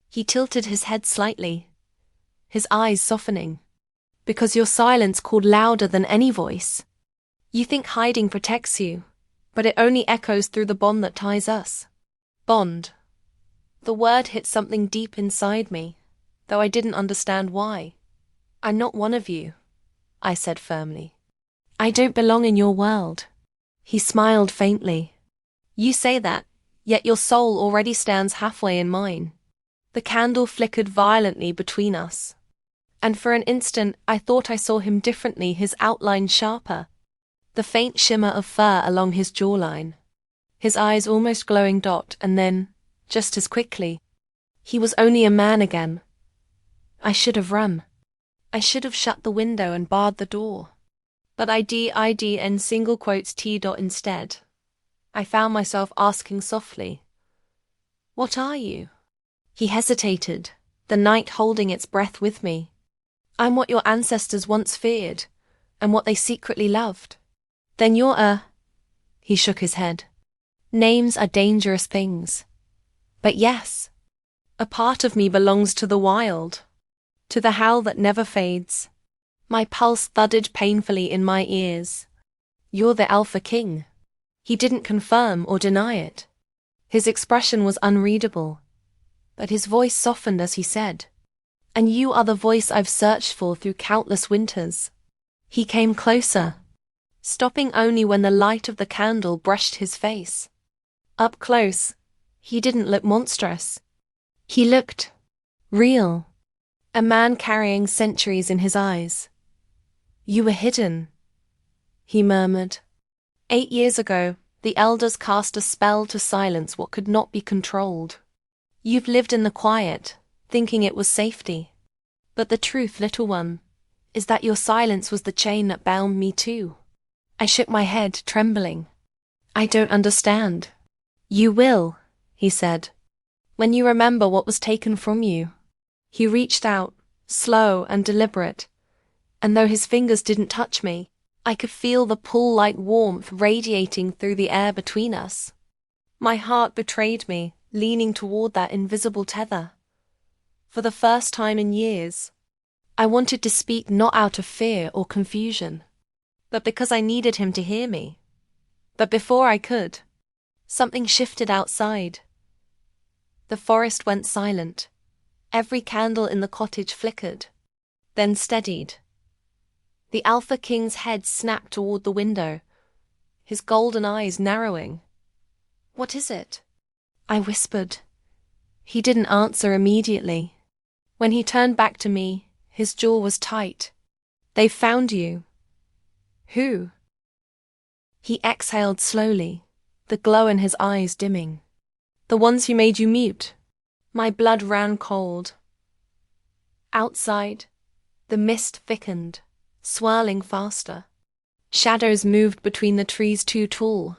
He tilted his head slightly, his eyes softening. Because your silence called louder than any voice. You think hiding protects you, but it only echoes through the bond that ties us. Bond. The word hit something deep inside me, though I didn't understand why. I'm not one of you, I said firmly. I don't belong in your world. He smiled faintly. You say that, yet your soul already stands halfway in mine. The candle flickered violently between us, and for an instant I thought I saw him differently, his outline sharper, the faint shimmer of fur along his jawline, his eyes almost glowing dot, and then, just as quickly, he was only a man again. I should have run. I should have shut the window and barred the door. But I did single quotes T dot instead. I found myself asking softly, What are you? He hesitated, the night holding its breath with me. I'm what your ancestors once feared, and what they secretly loved. Then you're He shook his head. Names are dangerous things. But yes, a part of me belongs to the wild, to the howl that never fades. My pulse thudded painfully in my ears. You're the Alpha King. He didn't confirm or deny it. His expression was unreadable, but his voice softened as he said, And you are the voice I've searched for through countless winters. He came closer, stopping only when the light of the candle brushed his face. Up close, he didn't look monstrous. He looked real, a man carrying centuries in his eyes. You were hidden, he murmured. 8 years ago, the elders cast a spell to silence what could not be controlled. You've lived in the quiet, thinking it was safety. But the truth, little one, is that your silence was the chain that bound me too. I shook my head, trembling. I don't understand. You will, he said, when you remember what was taken from you. He reached out, slow and deliberate, and though his fingers didn't touch me, I could feel the pull like warmth radiating through the air between us. My heart betrayed me, leaning toward that invisible tether. For the first time in years, I wanted to speak not out of fear or confusion, but because I needed him to hear me. But before I could, something shifted outside. The forest went silent. Every candle in the cottage flickered, then steadied. The Alpha King's head snapped toward the window, his golden eyes narrowing. What is it? I whispered. He didn't answer immediately. When he turned back to me, his jaw was tight. They've found you. Who? He exhaled slowly, the glow in his eyes dimming. The ones who made you mute. My blood ran cold. Outside, the mist thickened, swirling faster. Shadows moved between the trees too tall,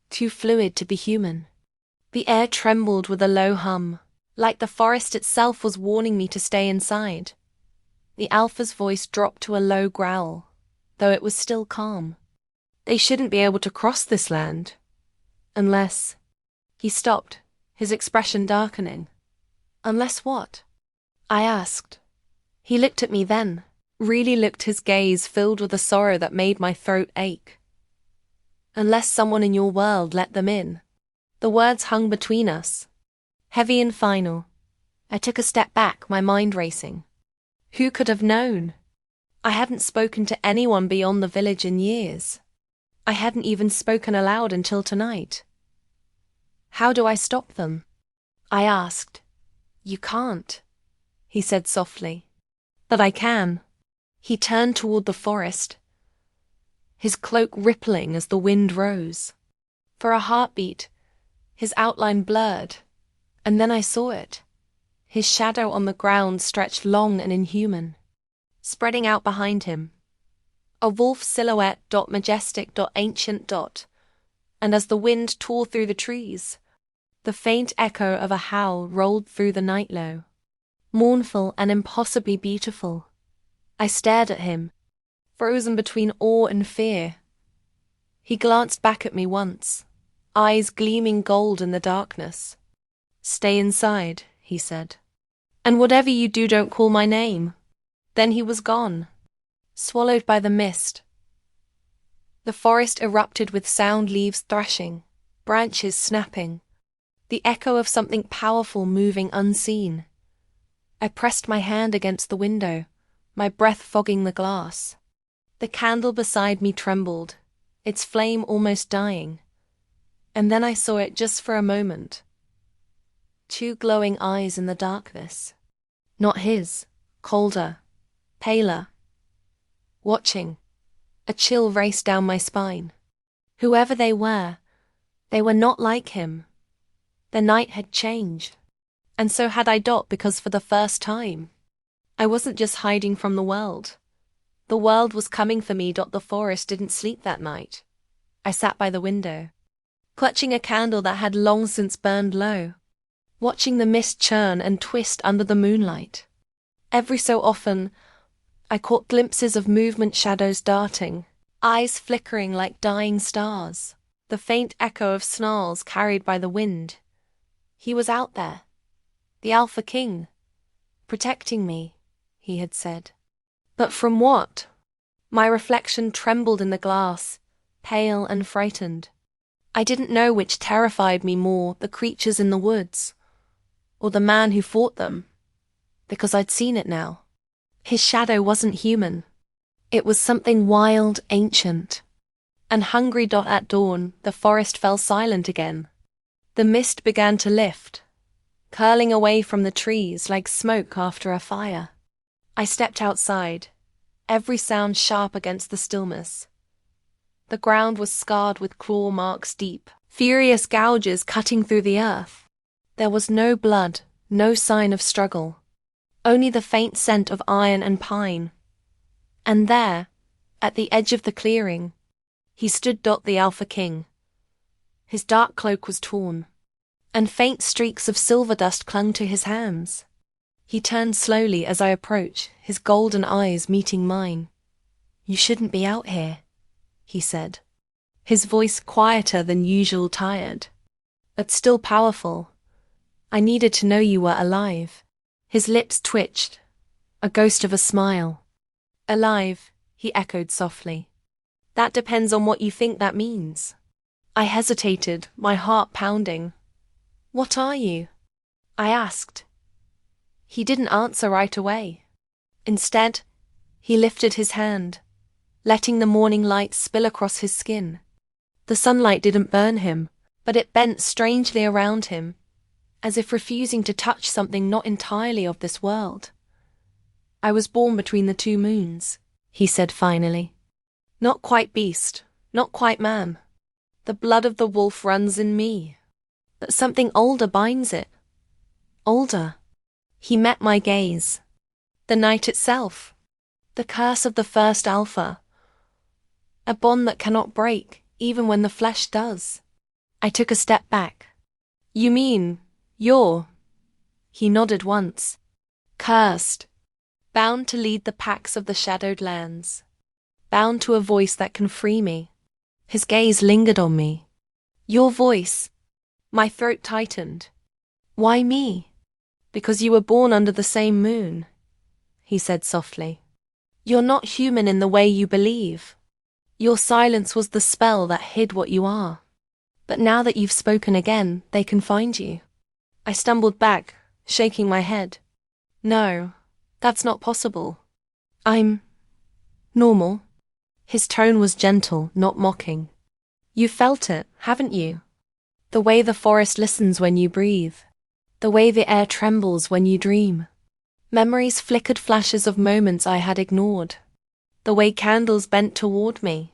too fluid to be human. The air trembled with a low hum, like the forest itself was warning me to stay inside. The alpha's voice dropped to a low growl, though it was still calm. They shouldn't be able to cross this land. Unless... He stopped, his expression darkening. Unless what? I asked. He looked at me then, really looked, his gaze filled with a sorrow that made my throat ache. Unless someone in your world let them in. The words hung between us, heavy and final. I took a step back, my mind racing. Who could have known? I hadn't spoken to anyone beyond the village in years. I hadn't even spoken aloud until tonight. How do I stop them? I asked. You can't, he said softly. But I can. He turned toward the forest, his cloak rippling as the wind rose. For a heartbeat, his outline blurred, and then I saw it. His shadow on the ground stretched long and inhuman, spreading out behind him. A wolf silhouette, majestic, ancient, and as the wind tore through the trees, the faint echo of a howl rolled through the night low, mournful and impossibly beautiful. I stared at him, frozen between awe and fear. He glanced back at me once, eyes gleaming gold in the darkness. Stay inside, he said. And whatever you do, don't call my name. Then he was gone, swallowed by the mist. The forest erupted with sound, leaves thrashing, branches snapping, the echo of something powerful moving unseen. I pressed my hand against the window, my breath fogging the glass. The candle beside me trembled, its flame almost dying. And then I saw it just for a moment. Two glowing eyes in the darkness. Not his, colder, paler. Watching, a chill raced down my spine. Whoever they were not like him. The night had changed, and so had I, because for the first time, I wasn't just hiding from the world. The world was coming for me. The forest didn't sleep that night. I sat by the window, clutching a candle that had long since burned low, watching the mist churn and twist under the moonlight. Every so often, I caught glimpses of movement, shadows darting, eyes flickering like dying stars, the faint echo of snarls carried by the wind. He was out there, the Alpha King, protecting me, he had said. But from what? My reflection trembled in the glass, pale and frightened. I didn't know which terrified me more, the creatures in the woods, or the man who fought them, because I'd seen it now. His shadow wasn't human. It was something wild, ancient. And hungry. At dawn, the forest fell silent again. The mist began to lift, curling away from the trees like smoke after a fire. I stepped outside, every sound sharp against the stillness. The ground was scarred with claw marks deep, furious gouges cutting through the earth. There was no blood, no sign of struggle, only the faint scent of iron and pine. And there, at the edge of the clearing, he stood. The Alpha King. His dark cloak was torn, and faint streaks of silver dust clung to his hands. He turned slowly as I approached, his golden eyes meeting mine. You shouldn't be out here, he said, his voice quieter than usual, tired, but still powerful. I needed to know you were alive. His lips twitched, a ghost of a smile. Alive, he echoed softly. That depends on what you think that means. I hesitated, my heart pounding. What are you? I asked. He didn't answer right away. Instead, he lifted his hand, letting the morning light spill across his skin. The sunlight didn't burn him, but it bent strangely around him, as if refusing to touch something not entirely of this world. I was born between the two moons, he said finally. Not quite beast, not quite man. The blood of the wolf runs in me, but something older binds it. Older. He met my gaze. The night itself. The curse of the first Alpha. A bond that cannot break, even when the flesh does. I took a step back. You mean, you're... He nodded once. Cursed. Bound to lead the packs of the shadowed lands. Bound to a voice that can free me. His gaze lingered on me. Your voice. My throat tightened. Why me? Because you were born under the same moon, he said softly. You're not human in the way you believe. Your silence was the spell that hid what you are. But now that you've spoken again, they can find you. I stumbled back, shaking my head. No, that's not possible. I'm... normal. His tone was gentle, not mocking. You felt it, haven't you? The way the forest listens when you breathe. The way the air trembles when you dream. Memories flickered flashes of moments I had ignored. The way candles bent toward me.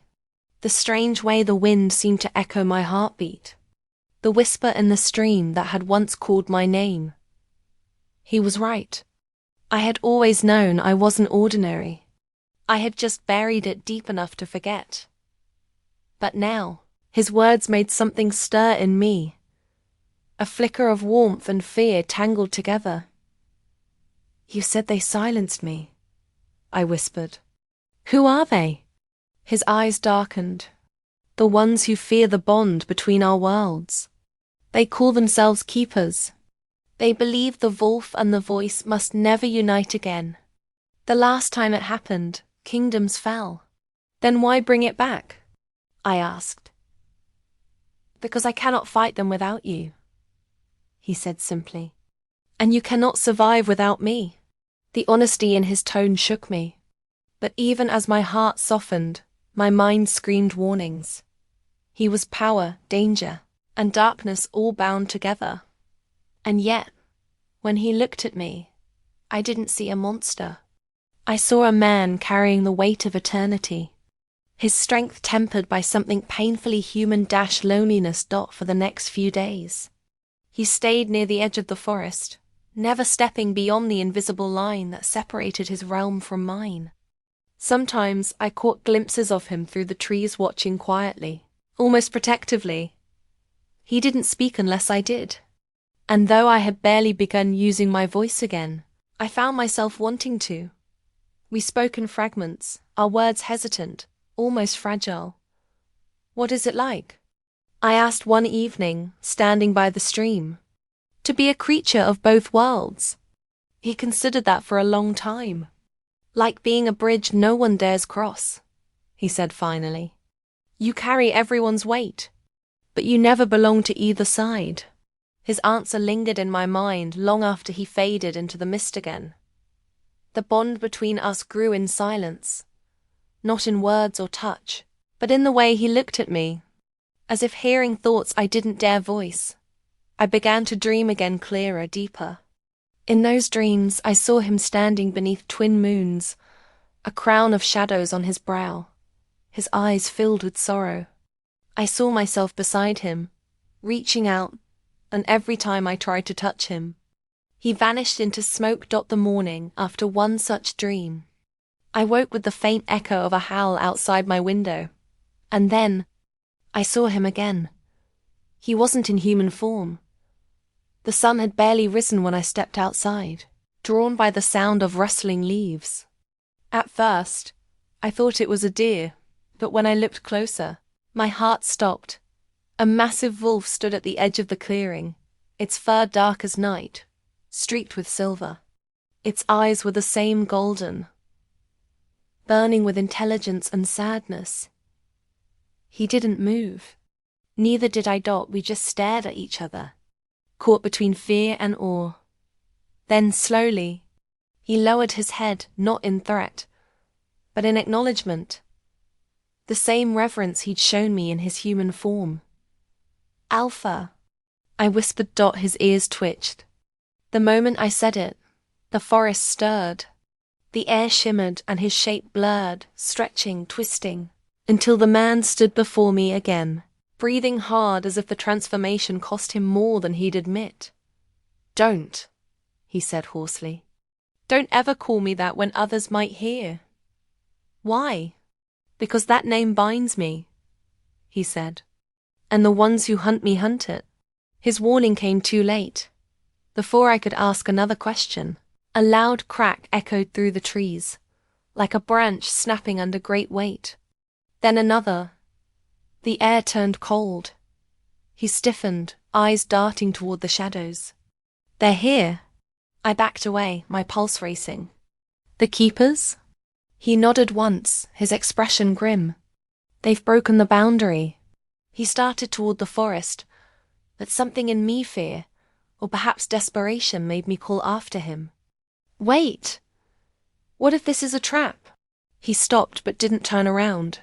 The strange way the wind seemed to echo my heartbeat. The whisper in the stream that had once called my name. He was right. I had always known I wasn't ordinary. I had just buried it deep enough to forget. But now, his words made something stir in me. A flicker of warmth and fear tangled together. You said they silenced me, I whispered. Who are they? His eyes darkened. The ones who fear the bond between our worlds. They call themselves keepers. They believe the wolf and the voice must never unite again. The last time it happened, kingdoms fell. Then why bring it back? I asked. Because I cannot fight them without you, he said simply. And you cannot survive without me. The honesty in his tone shook me. But even as my heart softened, my mind screamed warnings. He was power, danger, and darkness all bound together. And yet, when he looked at me, I didn't see a monster. I saw a man carrying the weight of eternity. His strength tempered by something painfully human - loneliness. For the next few days. He stayed near the edge of the forest, never stepping beyond the invisible line that separated his realm from mine. Sometimes I caught glimpses of him through the trees watching quietly, almost protectively. He didn't speak unless I did. And though I had barely begun using my voice again, I found myself wanting to. We spoke in fragments, our words hesitant, almost fragile. What is it like? I asked one evening, standing by the stream. To be a creature of both worlds. He considered that for a long time. Like being a bridge no one dares cross, he said finally. You carry everyone's weight, but you never belong to either side. His answer lingered in my mind long after he faded into the mist again. The bond between us grew in silence, not in words or touch, but in the way he looked at me, as if hearing thoughts I didn't dare voice. I began to dream again, clearer, deeper. In those dreams, I saw him standing beneath twin moons, a crown of shadows on his brow, his eyes filled with sorrow. I saw myself beside him, reaching out, and every time I tried to touch him, he vanished into smoke. The morning after one such dream, I woke with the faint echo of a howl outside my window, and then I saw him again. He wasn't in human form. The sun had barely risen when I stepped outside, drawn by the sound of rustling leaves. At first, I thought it was a deer, but when I looked closer, my heart stopped. A massive wolf stood at the edge of the clearing, its fur dark as night, streaked with silver. Its eyes were the same golden, burning with intelligence and sadness. He didn't move. Neither did I. We just stared at each other, caught between fear and awe. Then slowly, he lowered his head, not in threat, but in acknowledgement. The same reverence he'd shown me in his human form. Alpha, I whispered. His ears twitched. The moment I said it, the forest stirred. The air shimmered and his shape blurred, stretching, twisting, until the man stood before me again, breathing hard as if the transformation cost him more than he'd admit. Don't, he said hoarsely. Don't ever call me that when others might hear. Why? Because that name binds me, he said. And the ones who hunt me hunt it. His warning came too late. Before I could ask another question, a loud crack echoed through the trees, like a branch snapping under great weight. Then another. The air turned cold. He stiffened, eyes darting toward the shadows. They're here. I backed away, my pulse racing. The keepers? He nodded once, his expression grim. They've broken the boundary. He started toward the forest, but something in me, fear, or perhaps desperation, made me call after him. Wait! What if this is a trap? He stopped but didn't turn around.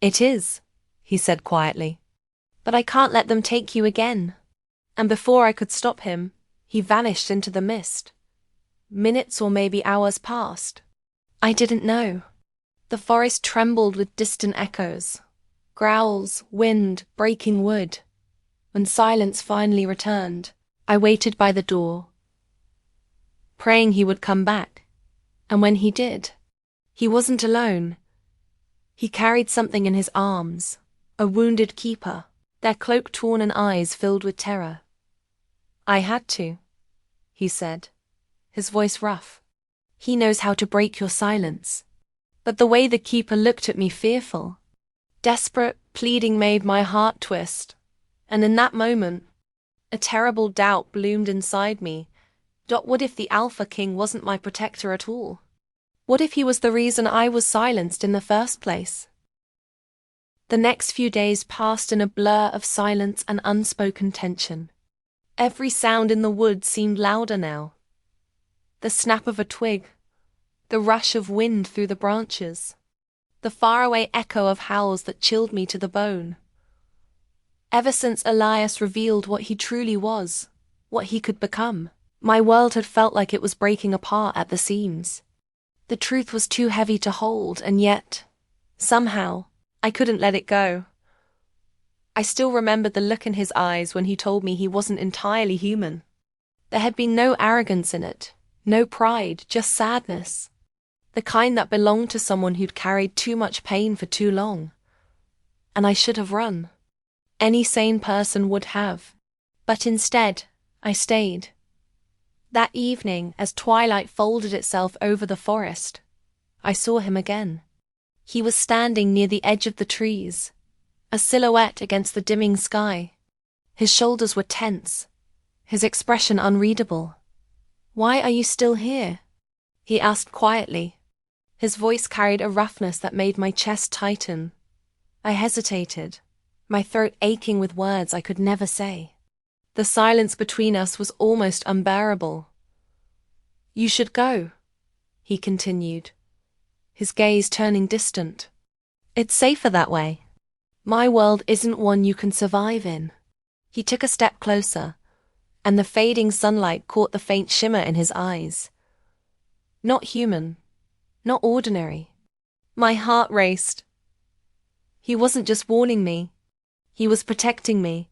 It is, he said quietly. But I can't let them take you again. And before I could stop him, he vanished into the mist. Minutes or maybe hours passed. I didn't know. The forest trembled with distant echoes. Growls, wind, breaking wood. When silence finally returned, I waited by the door, praying he would come back. And when he did, he wasn't alone. He carried something in his arms, a wounded keeper, their cloak torn and eyes filled with terror. I had to, he said, his voice rough. He knows how to break your silence. But the way the keeper looked at me, fearful, desperate, pleading, made my heart twist. And in that moment, a terrible doubt bloomed inside me. What if the Alpha King wasn't my protector at all? What if he was the reason I was silenced in the first place? The next few days passed in a blur of silence and unspoken tension. Every sound in the woods seemed louder now. The snap of a twig, the rush of wind through the branches, the faraway echo of howls that chilled me to the bone. Ever since Elias revealed what he truly was, what he could become, my world had felt like it was breaking apart at the seams. The truth was too heavy to hold, and yet, somehow, I couldn't let it go. I still remembered the look in his eyes when he told me he wasn't entirely human. There had been no arrogance in it, no pride, just sadness. The kind that belonged to someone who'd carried too much pain for too long. And I should have run. Any sane person would have. But instead, I stayed. That evening, as twilight folded itself over the forest, I saw him again. He was standing near the edge of the trees, a silhouette against the dimming sky. His shoulders were tense, his expression unreadable. "Why are you still here?" he asked quietly. His voice carried a roughness that made my chest tighten. I hesitated, my throat aching with words I could never say. The silence between us was almost unbearable. "You should go," he continued, his gaze turning distant. "It's safer that way. My world isn't one you can survive in." He took a step closer, and the fading sunlight caught the faint shimmer in his eyes. Not human, not ordinary. My heart raced. He wasn't just warning me, he was protecting me.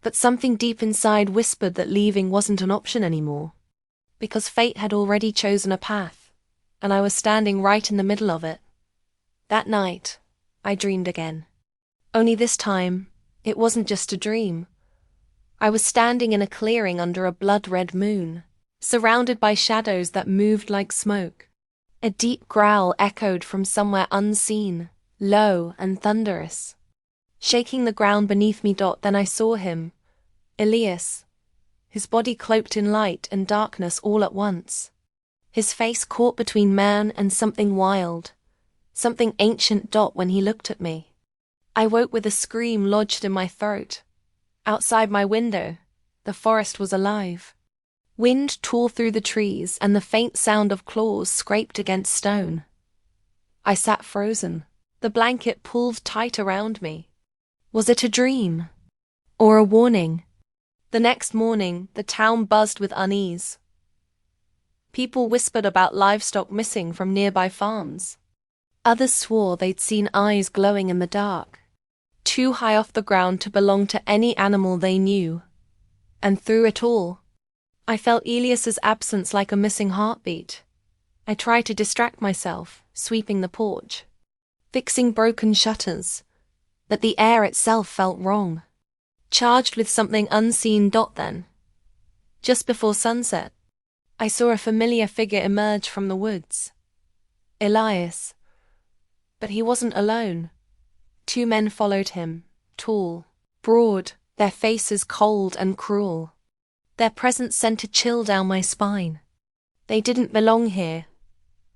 But something deep inside whispered that leaving wasn't an option anymore, because fate had already chosen a path, and I was standing right in the middle of it. That night, I dreamed again. Only this time, it wasn't just a dream. I was standing in a clearing under a blood-red moon, surrounded by shadows that moved like smoke. A deep growl echoed from somewhere unseen, low and thunderous, shaking the ground beneath me. Then I saw him, Elias, his body cloaked in light and darkness all at once. His face caught between man and something wild, something ancient. When he looked at me, I woke with a scream lodged in my throat. Outside my window, the forest was alive. Wind tore through the trees and the faint sound of claws scraped against stone. I sat frozen, the blanket pulled tight around me. Was it a dream? Or a warning? The next morning, the town buzzed with unease. People whispered about livestock missing from nearby farms. Others swore they'd seen eyes glowing in the dark, too high off the ground to belong to any animal they knew. And through it all, I felt Elias's absence like a missing heartbeat. I tried to distract myself, sweeping the porch, fixing broken shutters, that the air itself felt wrong, charged with something unseen. Then, just before sunset, I saw a familiar figure emerge from the woods. Elias. But he wasn't alone. 2 men followed him, tall, broad, their faces cold and cruel. Their presence sent a chill down my spine. They didn't belong here.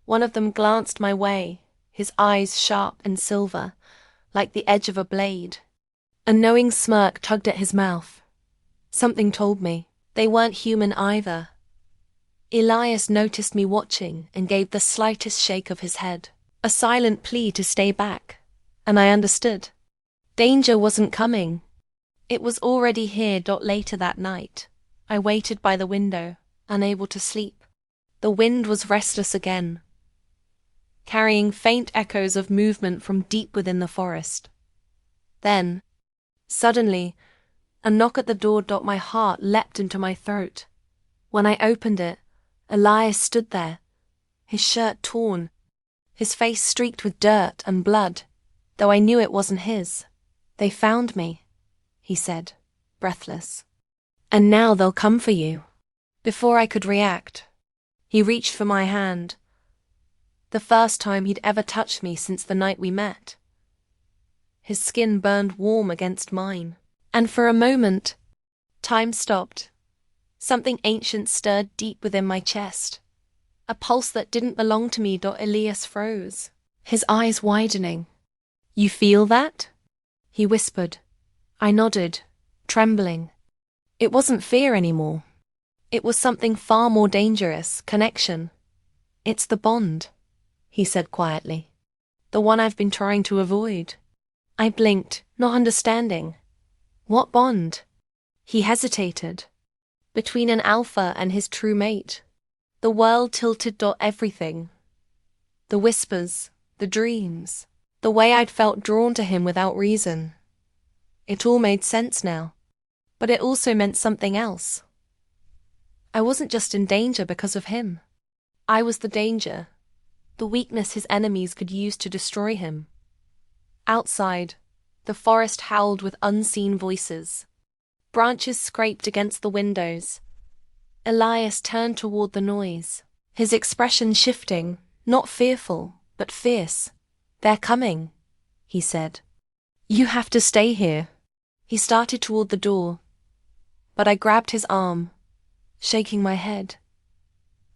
One of them glanced my way, his eyes sharp and silver, like the edge of a blade. A knowing smirk tugged at his mouth. Something told me they weren't human either. Elias noticed me watching and gave the slightest shake of his head, a silent plea to stay back, and I understood. Danger wasn't coming. It was already here. Later that night, I waited by the window, unable to sleep. The wind was restless again, carrying faint echoes of movement from deep within the forest. Then, suddenly, a knock at the door. My heart leapt into my throat. When I opened it, Elias stood there, his shirt torn, his face streaked with dirt and blood, though I knew it wasn't his. "They found me," he said, breathless. "And now they'll come for you." Before I could react, he reached for my hand, the first time he'd ever touched me since the night we met. His skin burned warm against mine, and for a moment, time stopped. Something ancient stirred deep within my chest, a pulse that didn't belong to me. Elias froze, his eyes widening. "You feel that?" he whispered. I nodded, trembling. It wasn't fear anymore. It was something far more dangerous, connection. "It's the bond," he said quietly. "The one I've been trying to avoid." I blinked, not understanding. "What bond?" He hesitated. "Between an alpha and his true mate." The world tilted. Everything. The whispers, the dreams, the way I'd felt drawn to him without reason. It all made sense now. But it also meant something else. I wasn't just in danger because of him. I was the danger, the weakness his enemies could use to destroy him. Outside, the forest howled with unseen voices. Branches scraped against the windows. Elias turned toward the noise, his expression shifting, not fearful, but fierce. "They're coming," he said. "You have to stay here." He started toward the door, but I grabbed his arm, shaking my head.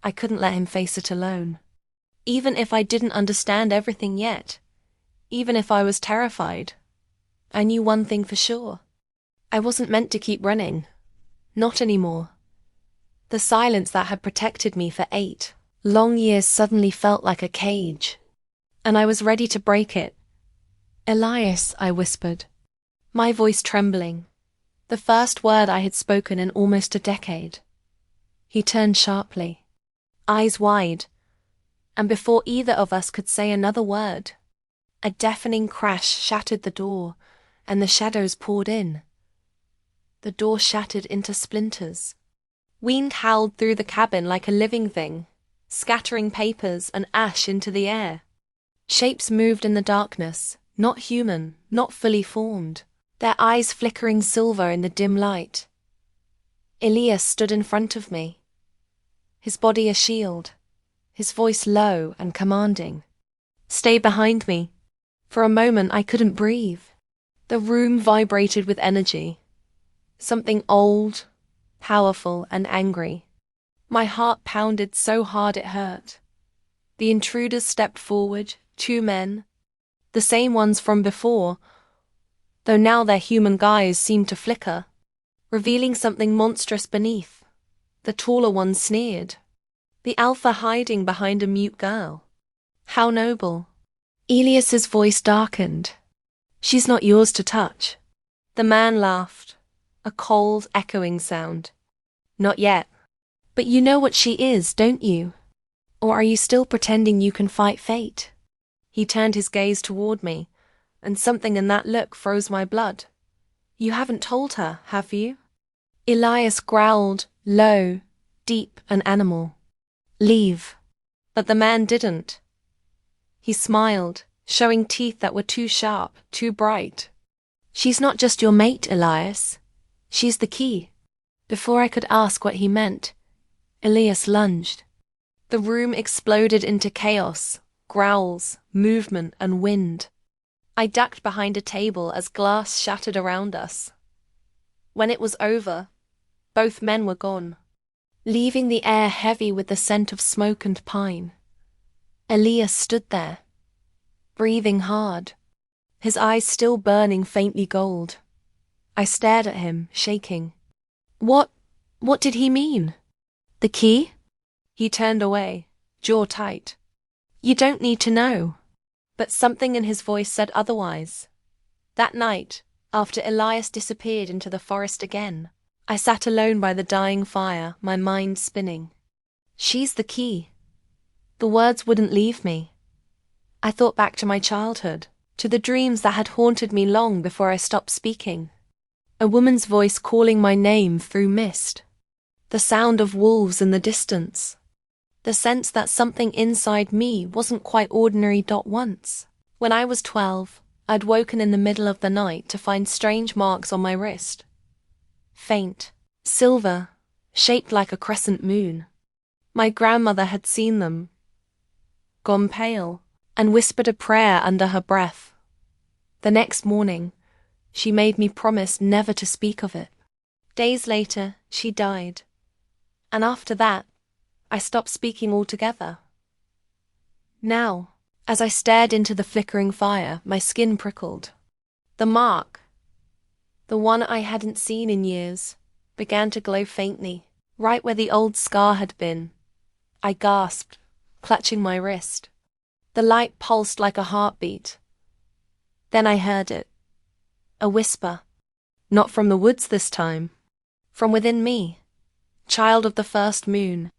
I couldn't let him face it alone. Even if I didn't understand everything yet, even if I was terrified, I knew one thing for sure. I wasn't meant to keep running. Not anymore. The silence that had protected me for 8 long years suddenly felt like a cage, and I was ready to break it. "Elias," I whispered, my voice trembling, the first word I had spoken in almost a decade. He turned sharply, eyes wide, and before either of us could say another word, a deafening crash shattered the door, and the shadows poured in. The door shattered into splinters. Wind howled through the cabin like a living thing, scattering papers and ash into the air. Shapes moved in the darkness, not human, not fully formed, their eyes flickering silver in the dim light. Elias stood in front of me, his body a shield, his voice low and commanding. "Stay behind me." For a moment I couldn't breathe. The room vibrated with energy, something old, powerful and angry. My heart pounded so hard it hurt. The intruders stepped forward, 2 men, the same ones from before, though now their human guise seemed to flicker, revealing something monstrous beneath. The taller one sneered, the alpha hiding behind a mute girl. How noble. Elias's voice darkened. "She's not yours to touch." The man laughed, a cold, echoing sound. "Not yet. But you know what she is, don't you? Or are you still pretending you can fight fate?" He turned his gaze toward me, and something in that look froze my blood. "You haven't told her, have you?" Elias growled, low, deep and animal. "Leave." But the man didn't. He smiled, showing teeth that were too sharp, too bright. "She's not just your mate, Elias. She's the key." Before I could ask what he meant, Elias lunged. The room exploded into chaos, growls, movement, and wind. I ducked behind a table as glass shattered around us. When it was over, both men were gone, leaving the air heavy with the scent of smoke and pine. Elias stood there, breathing hard, his eyes still burning faintly gold. I stared at him, shaking. What did he mean? The key? He turned away, jaw tight. "You don't need to know." But something in his voice said otherwise. That night, after Elias disappeared into the forest again, I sat alone by the dying fire, my mind spinning. "She's the key." The words wouldn't leave me. I thought back to my childhood, to the dreams that had haunted me long before I stopped speaking. A woman's voice calling my name through mist. The sound of wolves in the distance. The sense that something inside me wasn't quite ordinary. Once, when I was 12, I'd woken in the middle of the night to find strange marks on my wrist. Faint, silver, shaped like a crescent moon. My grandmother had seen them, gone pale, and whispered a prayer under her breath. The next morning, she made me promise never to speak of it. Days later, she died. And after that, I stopped speaking altogether. Now, as I stared into the flickering fire, my skin prickled. The mark, the one I hadn't seen in years, began to glow faintly, right where the old scar had been. I gasped, clutching my wrist. The light pulsed like a heartbeat. Then I heard it. A whisper. Not from the woods this time. From within me. Child of the first moon.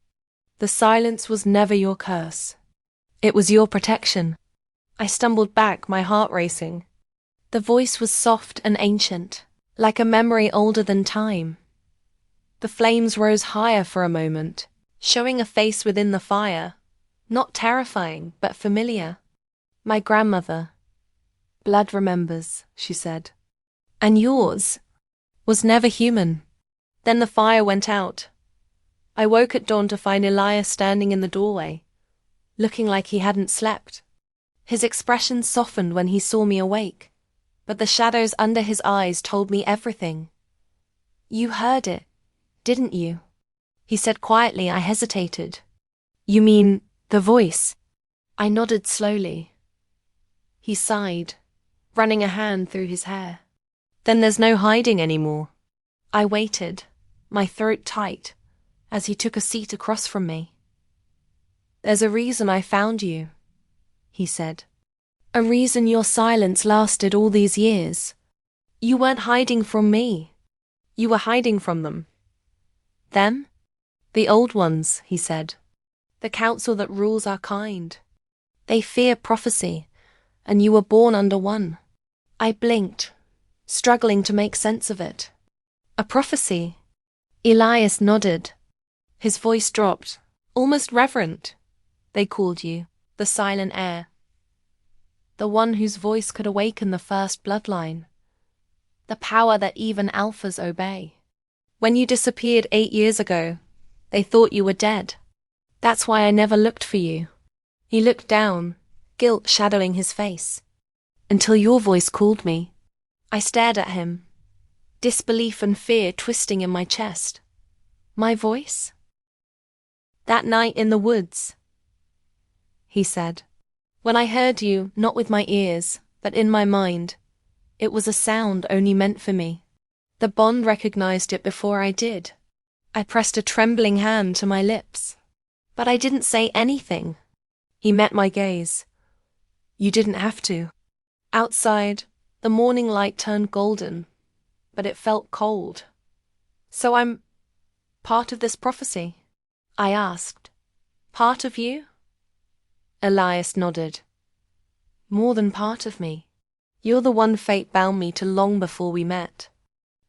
The silence was never your curse. It was your protection. I stumbled back, my heart racing. The voice was soft and ancient, like a memory older than time. The flames rose higher for a moment, showing a face within the fire. Not terrifying, but familiar. My grandmother. "Blood remembers," she said. "And yours was never human." Then the fire went out. I woke at dawn to find Elias standing in the doorway, looking like he hadn't slept. His expression softened when he saw me awake, but the shadows under his eyes told me everything. "You heard it, didn't you?" he said quietly. I hesitated. "You mean the voice?" I nodded slowly. He sighed, running a hand through his hair. "Then there's no hiding anymore." I waited, my throat tight, as he took a seat across from me. "There's a reason I found you," he said. "A reason your silence lasted all these years. You weren't hiding from me. You were hiding from them." "Them?" "The old ones," he said. "The council that rules our kind. They fear prophecy, and you were born under one." I blinked, struggling to make sense of it. "A prophecy?" Elias nodded. His voice dropped, almost reverent. "They called you the silent heir. The one whose voice could awaken the first bloodline. The power that even alphas obey. When you disappeared 8 years ago, they thought you were dead. That's why I never looked for you." He looked down, guilt shadowing his face. "Until your voice called me." I stared at him, disbelief and fear twisting in my chest. "My voice?" "That night in the woods," he said. "When I heard you, not with my ears, but in my mind, it was a sound only meant for me. The bond recognized it before I did." I pressed a trembling hand to my lips. "But I didn't say anything." He met my gaze. "You didn't have to." Outside, the morning light turned golden, but it felt cold. "So I'm part of this prophecy?" I asked. "Part of you?" Elias nodded. "More than part of me. You're the one fate bound me to long before we met.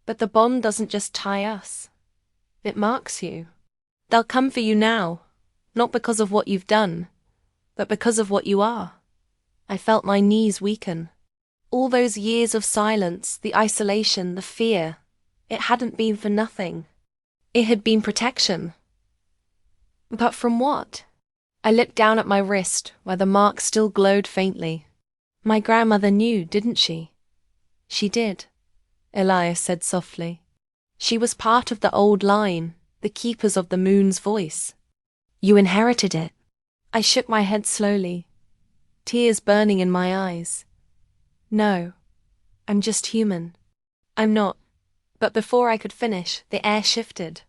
But the bond doesn't just tie us. It marks you. They'll come for you now, not because of what you've done, but because of what you are." I felt my knees weaken. All those years of silence, the isolation, the fear, it hadn't been for nothing. It had been protection. But from what? I looked down at my wrist, where the mark still glowed faintly. My grandmother knew, didn't she? She did, Elias said softly. She was part of the old line, the keepers of the moon's voice. You inherited it. I shook my head slowly, tears burning in my eyes. No, I'm just human. I'm not. But before I could finish, the air shifted.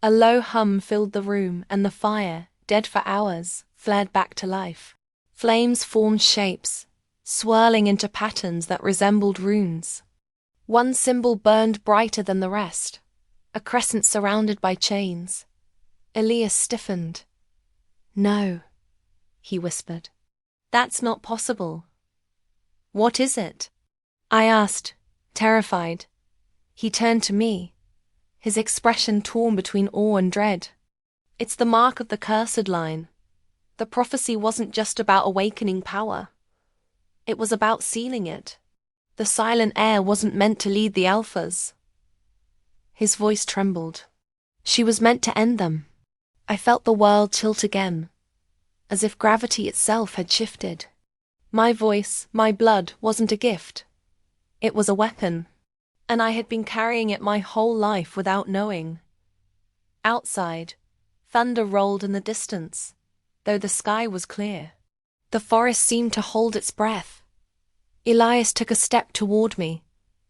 A low hum filled the room, and the fire, dead for hours, flared back to life. Flames formed shapes, swirling into patterns that resembled runes. One symbol burned brighter than the rest, a crescent surrounded by chains. Elias stiffened. No, he whispered. That's not possible. What is it? I asked, terrified. He turned to me, his expression torn between awe and dread. It's the mark of the cursed line. The prophecy wasn't just about awakening power. It was about sealing it. The silent heir wasn't meant to lead the alphas. His voice trembled. She was meant to end them. I felt the world tilt again, as if gravity itself had shifted. My voice, my blood, wasn't a gift. It was a weapon, and I had been carrying it my whole life without knowing. Outside, thunder rolled in the distance, though the sky was clear. The forest seemed to hold its breath. Elias took a step toward me,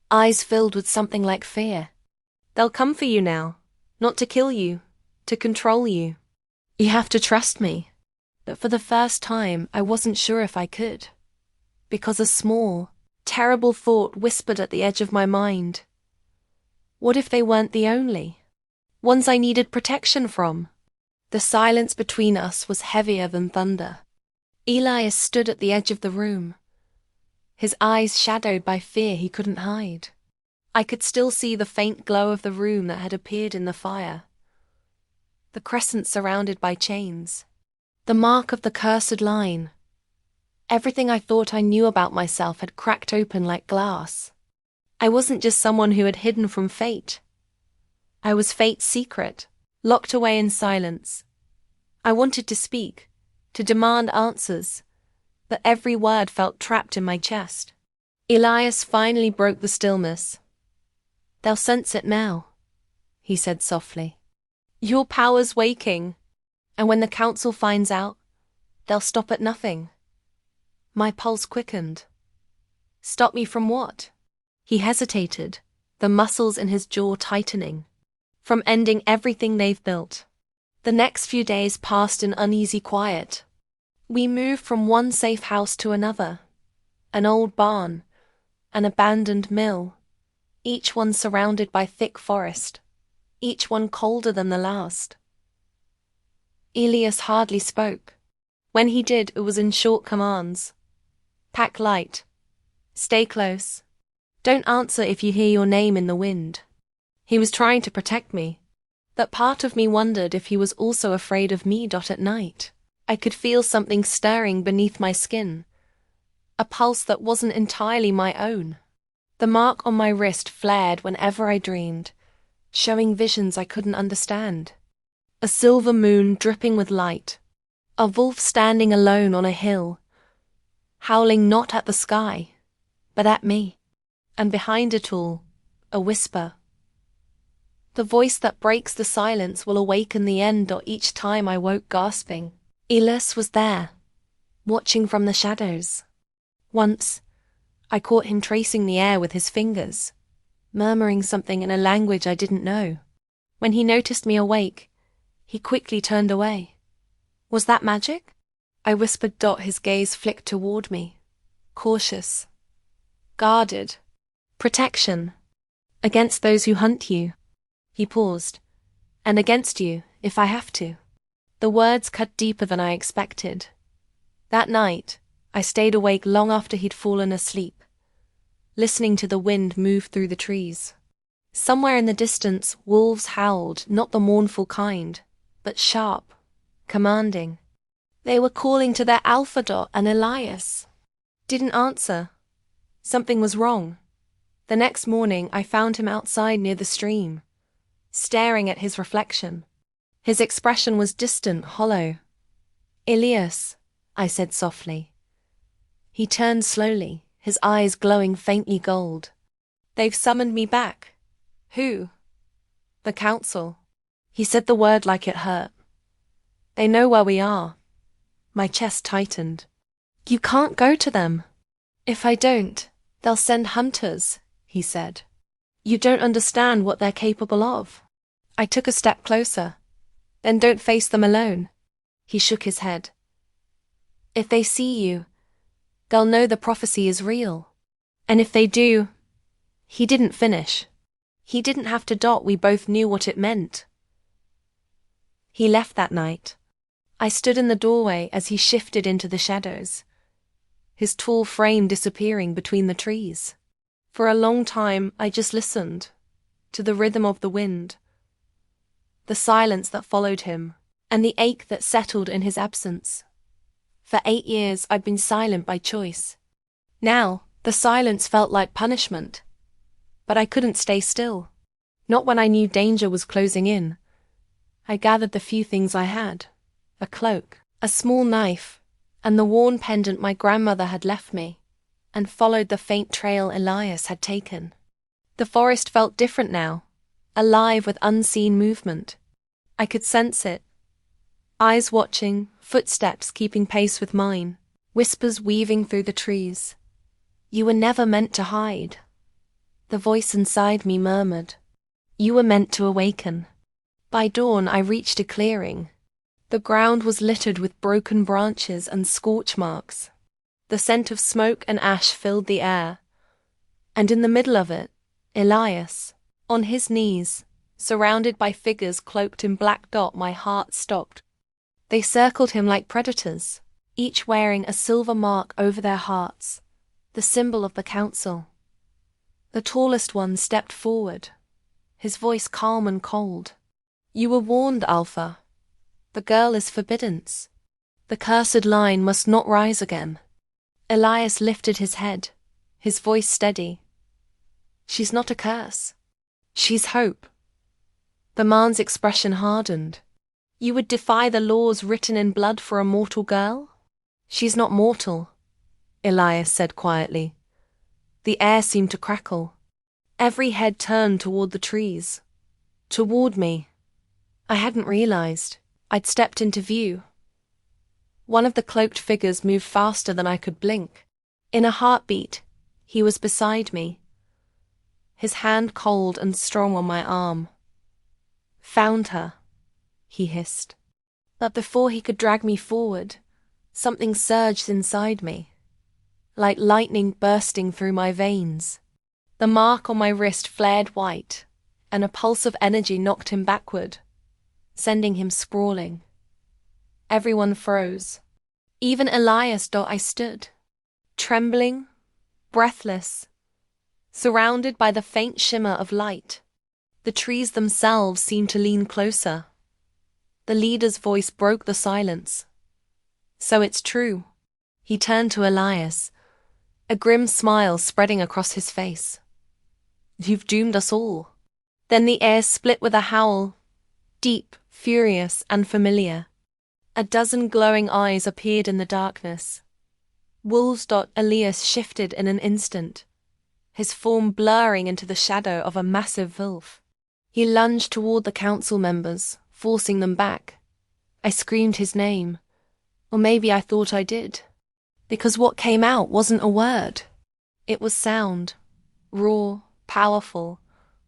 eyes filled with something like fear. They'll come for you now, not to kill you, to control you. You have to trust me. But for the first time, I wasn't sure if I could, because a small, terrible thought whispered at the edge of my mind. What if they weren't the only ones I needed protection from? The silence between us was heavier than thunder. Elias stood at the edge of the room, his eyes shadowed by fear he couldn't hide. I could still see the faint glow of the room that had appeared in the fire. The crescent surrounded by chains. The mark of the cursed line. Everything I thought I knew about myself had cracked open like glass. I wasn't just someone who had hidden from fate. I was fate's secret, locked away in silence. I wanted to speak, to demand answers, but every word felt trapped in my chest. Elias finally broke the stillness. They'll sense it now, he said softly. Your power's waking, and when the council finds out, they'll stop at nothing. My pulse quickened. Stop me from what? He hesitated, the muscles in his jaw tightening. From ending everything they've built. The next few days passed in uneasy quiet. We moved from one safe house to another. An old barn, an abandoned mill, each one surrounded by thick forest, each one colder than the last. Elias hardly spoke. When he did, it was in short commands. Pack light. Stay close. Don't answer if you hear your name in the wind. He was trying to protect me, but part of me wondered if he was also afraid of me at night. I could feel something stirring beneath my skin, a pulse that wasn't entirely my own. The mark on my wrist flared whenever I dreamed, showing visions I couldn't understand. A silver moon dripping with light, a wolf standing alone on a hill, howling not at the sky, but at me, and behind it all, a whisper. The voice that breaks the silence will awaken the end. Or each time I woke gasping. Elias was there, watching from the shadows. Once, I caught him tracing the air with his fingers, murmuring something in a language I didn't know. When he noticed me awake, he quickly turned away. Was that magic? I whispered. His gaze flicked toward me, cautious, guarded, protection, against those who hunt you. He paused. And against you, if I have to. The words cut deeper than I expected. That night, I stayed awake long after he'd fallen asleep, listening to the wind move through the trees. Somewhere in the distance, wolves howled, not the mournful kind, but sharp, commanding. They were calling to their alpha and Elias. Didn't answer. Something was wrong. The next morning I found him outside near the stream, staring at his reflection. His expression was distant, hollow. "Elias," I said softly. He turned slowly, his eyes glowing faintly gold. "They've summoned me back." "Who?" "The council." He said the word like it hurt. "They know where we are." My chest tightened. "You can't go to them." "If I don't, they'll send hunters," he said. "You don't understand what they're capable of." I took a step closer. "Then don't face them alone." He shook his head. "If they see you, they'll know the prophecy is real. And if they do—" He didn't finish. He didn't have to. We both knew what it meant. He left that night. I stood in the doorway as he shifted into the shadows, his tall frame disappearing between the trees. For a long time I just listened to the rhythm of the wind, the silence that followed him, and the ache that settled in his absence. For 8 years I'd been silent by choice. Now the silence felt like punishment. But I couldn't stay still. Not when I knew danger was closing in. I gathered the few things I had: a cloak, a small knife, and the worn pendant my grandmother had left me, and followed the faint trail Elias had taken. The forest felt different now, alive with unseen movement. I could sense it. Eyes watching, footsteps keeping pace with mine, whispers weaving through the trees. "You were never meant to hide." The voice inside me murmured, "You were meant to awaken." By dawn I reached a clearing. The ground was littered with broken branches and scorch marks. The scent of smoke and ash filled the air. And in the middle of it, Elias, on his knees, surrounded by figures cloaked in black. My heart stopped. They circled him like predators, each wearing a silver mark over their hearts, the symbol of the council. The tallest one stepped forward, his voice calm and cold. "You were warned, Alpha. The girl is forbidden. The cursed line must not rise again." Elias lifted his head, his voice steady. "She's not a curse. She's hope." The man's expression hardened. "You would defy the laws written in blood for a mortal girl?" "She's not mortal," Elias said quietly. The air seemed to crackle. Every head turned toward the trees. Toward me. I hadn't realized. I'd stepped into view. One of the cloaked figures moved faster than I could blink. In a heartbeat, he was beside me, his hand cold and strong on my arm. "Found her," he hissed. But before he could drag me forward, something surged inside me, like lightning bursting through my veins. The mark on my wrist flared white, and a pulse of energy knocked him backward, sending him sprawling. Everyone froze. Even Elias. I stood, trembling, breathless, surrounded by the faint shimmer of light. The trees themselves seemed to lean closer. The leader's voice broke the silence. "So it's true." He turned to Elias, a grim smile spreading across his face. "You've doomed us all." Then the air split with a howl, deep, furious, and familiar. A dozen glowing eyes appeared in the darkness. Wolves. Elias shifted in an instant, his form blurring into the shadow of a massive wolf. He lunged toward the council members, forcing them back. I screamed his name, or maybe I thought I did, because what came out wasn't a word. It was sound, raw, powerful,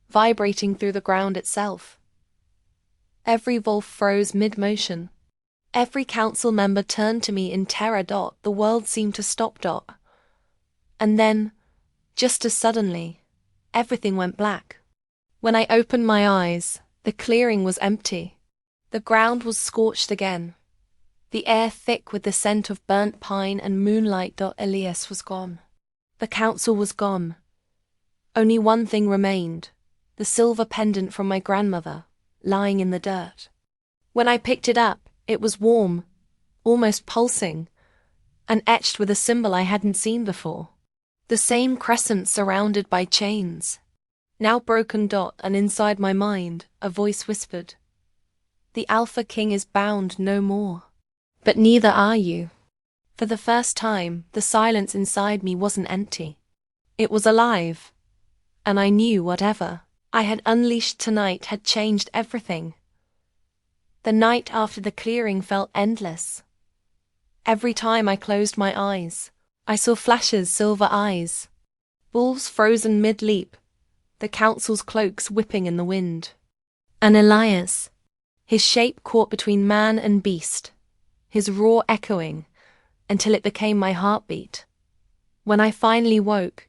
vibrating through the ground itself. Every wolf froze mid-motion. Every council member turned to me in terror. The world seemed to stop. And then, just as suddenly, everything went black. When I opened my eyes, the clearing was empty. The ground was scorched again, the air thick with the scent of burnt pine and moonlight. Elias was gone. The council was gone. Only one thing remained, the silver pendant from my grandmother, lying in the dirt. When I picked it up, it was warm, almost pulsing, and etched with a symbol I hadn't seen before. The same crescent surrounded by chains. Now broken dot, and inside my mind, a voice whispered, "The Alpha King is bound no more." But neither are you. For the first time, the silence inside me wasn't empty. It was alive. And I knew whatever I had unleashed tonight had changed everything. The night after the clearing felt endless. Every time I closed my eyes, I saw Flash's silver eyes, Wolves frozen mid-leap, the council's cloaks whipping in the wind. And Elias, his shape caught between man and beast, his roar echoing until it became my heartbeat. When I finally woke,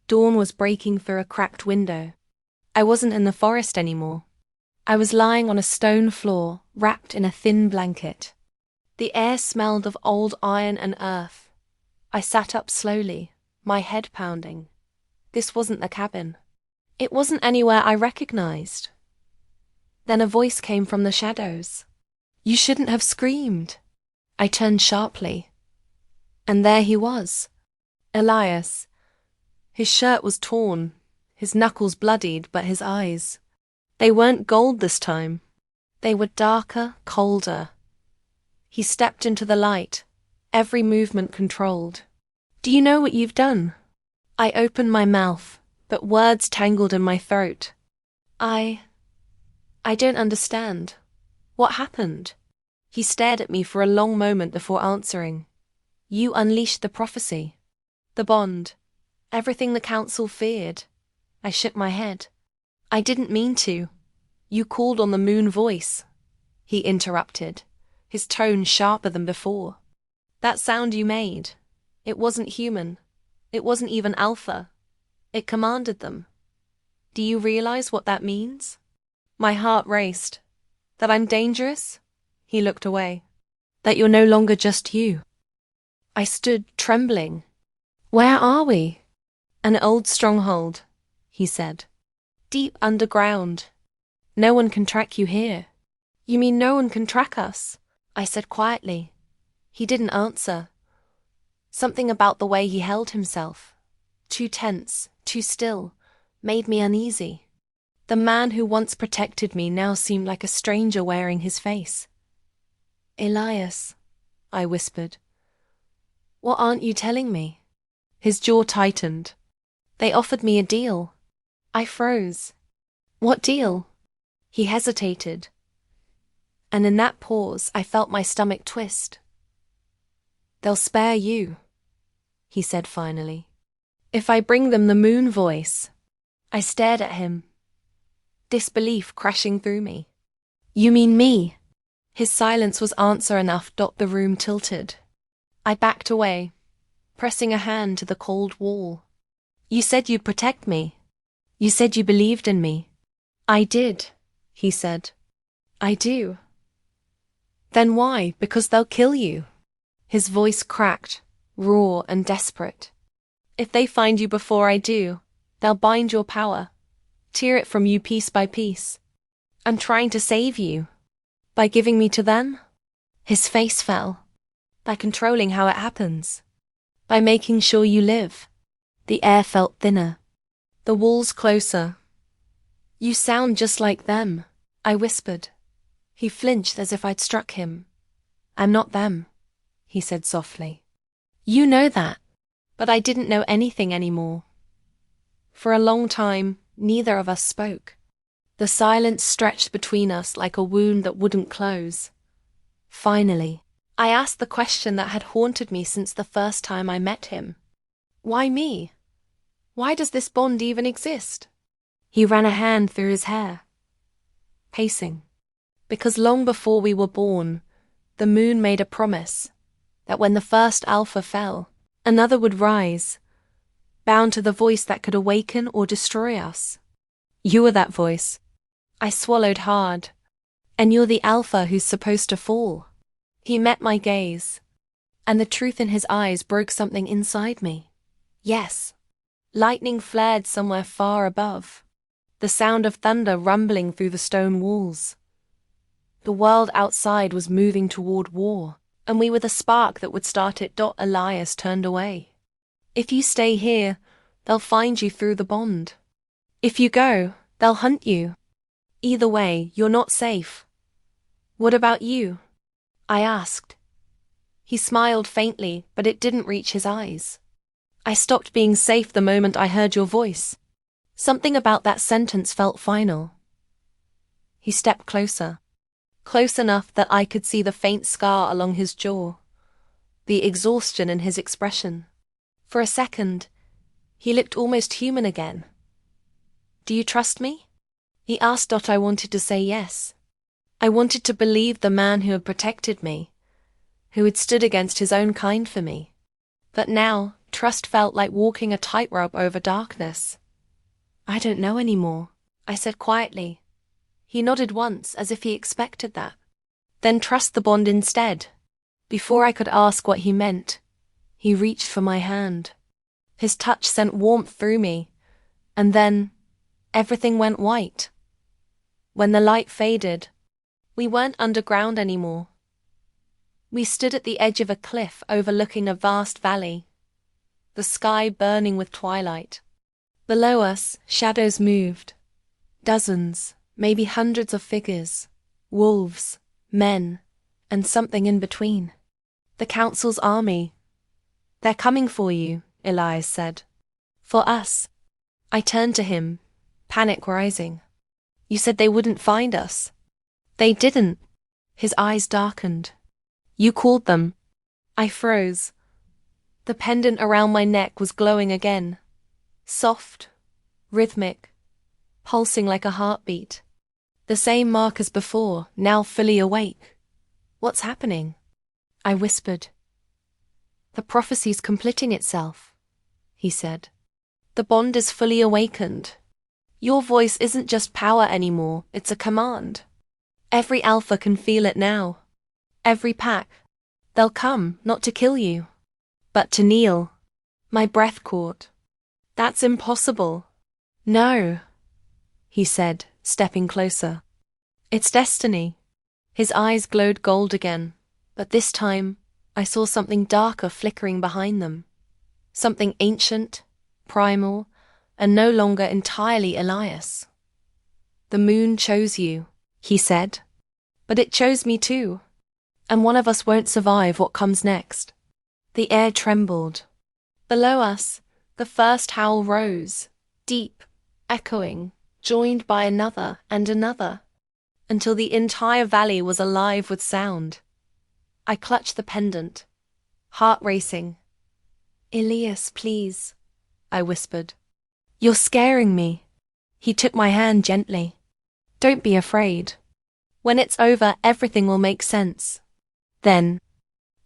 dawn was breaking through a cracked window. I wasn't in the forest anymore. I was lying on a stone floor, wrapped in a thin blanket. The air smelled of old iron and earth. I sat up slowly, my head pounding. This wasn't the cabin. It wasn't anywhere I recognized. Then a voice came from the shadows. "You shouldn't have screamed." I turned sharply. And there he was, Elias. His shirt was torn, his knuckles bloodied, but his eyes, they weren't gold this time. They were darker, colder. He stepped into the light, every movement controlled. "Do you know what you've done?" I opened my mouth, but words tangled in my throat. I don't understand. What happened? He stared at me for a long moment before answering. "You unleashed the prophecy. The bond. Everything the council feared." I shook my head. "I didn't mean to. You called on the moon voice," he interrupted, his tone sharper than before. "That sound you made, it wasn't human. It wasn't even alpha. It commanded them. Do you realize what that means?" My heart raced. "That I'm dangerous?" He looked away. "That you're no longer just you." I stood, trembling. "Where are we?" "An old stronghold," he said. "Deep underground. No one can track you here." "You mean no one can track us?" I said quietly. He didn't answer. Something about the way he held himself, too tense, too still, made me uneasy. The man who once protected me now seemed like a stranger wearing his face. "Elias," I whispered. "What aren't you telling me?" His jaw tightened. "They offered me a deal." I froze. "What deal?" He hesitated. And in that pause, I felt my stomach twist. "They'll spare you," he said finally. "If I bring them the moon voice." I stared at him, disbelief crashing through me. "You mean me?" His silence was answer enough. The room tilted. I backed away, pressing a hand to the cold wall. "You said you'd protect me. You said you believed in me." "I did," he said. "I do." "Then why? Because they'll kill you." His voice cracked, raw and desperate. "If they find you before I do, they'll bind your power, tear it from you piece by piece. I'm trying to save you. By giving me to them?" His face fell. "By controlling how it happens. By making sure you live." The air felt thinner. The walls closer. "You sound just like them," I whispered. He flinched as if I'd struck him. "I'm not them," he said softly. "You know that." But I didn't know anything anymore. For a long time, neither of us spoke. The silence stretched between us like a wound that wouldn't close. Finally, I asked the question that had haunted me since the first time I met him. "Why me? Why does this bond even exist?" He ran a hand through his hair, pacing. "Because long before we were born, the moon made a promise that when the first alpha fell, another would rise, bound to the voice that could awaken or destroy us. You were that voice." I swallowed hard. "And you're the alpha who's supposed to fall." He met my gaze, and the truth in his eyes broke something inside me. Yes. Lightning flared somewhere far above, the sound of thunder rumbling through the stone walls. The world outside was moving toward war, and we were the spark that would start it. Elias turned away. If you stay here, they'll find you through the bond. If you go, they'll hunt you. Either way, you're not safe. What about you? I asked. He smiled faintly, but it didn't reach his eyes. I stopped being safe the moment I heard your voice. Something about that sentence felt final. He stepped closer. Close enough that I could see the faint scar along his jaw, the exhaustion in his expression. For a second, he looked almost human again. Do you trust me? He asked. I wanted to say yes. I wanted to believe the man who had protected me, who had stood against his own kind for me. But now, trust felt like walking a tightrope over darkness. I don't know anymore, I said quietly. He nodded once, as if he expected that. Then trust the bond instead. Before I could ask what he meant, he reached for my hand. His touch sent warmth through me, and then everything went white. When the light faded, we weren't underground anymore. We stood at the edge of a cliff overlooking a vast valley, the sky burning with twilight. Below us, shadows moved. Dozens, maybe hundreds of figures, wolves, men, and something in between. The council's army. They're coming for you, Elias said. For us. I turned to him, panic rising. You said they wouldn't find us. They didn't. His eyes darkened. You called them. I froze. The pendant around my neck was glowing again. Soft, rhythmic, pulsing like a heartbeat. The same mark as before, now fully awake. What's happening? I whispered. The prophecy's completing itself, he said. The bond is fully awakened. Your voice isn't just power anymore, it's a command. Every alpha can feel it now. Every pack. They'll come, not to kill you, but to kneel. My breath caught. That's impossible. No, he said, stepping closer. It's destiny. His eyes glowed gold again, but this time I saw something darker flickering behind them. Something ancient, primal, and no longer entirely Elias. The moon chose you, he said, but it chose me too, and one of us won't survive what comes next. The air trembled. Below us, the first howl rose, deep, echoing, joined by another and another, until the entire valley was alive with sound. I clutched the pendant, heart racing. Elias, please, I whispered. You're scaring me. He took my hand gently. Don't be afraid. When it's over, everything will make sense. Then,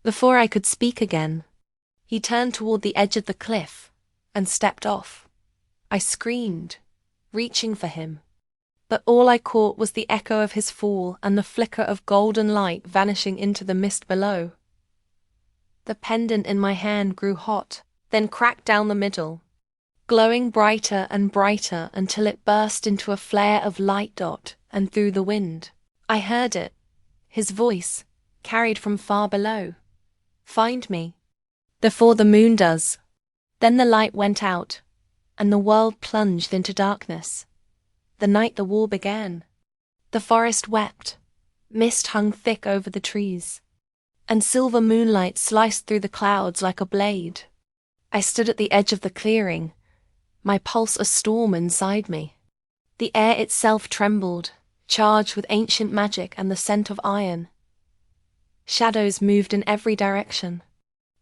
before I could speak again, he turned toward the edge of the cliff and stepped off. I screamed, reaching for him, but all I caught was the echo of his fall and the flicker of golden light vanishing into the mist below. The pendant in my hand grew hot, then cracked down the middle, glowing brighter and brighter until it burst into a flare of light dot and through the wind. I heard it, his voice, carried from far below. Find me. Before the moon does. Then the light went out, and the world plunged into darkness. The night the war began. The forest wept, mist hung thick over the trees, and silver moonlight sliced through the clouds like a blade. I stood at the edge of the clearing, my pulse a storm inside me. The air itself trembled, charged with ancient magic and the scent of iron. Shadows moved in every direction.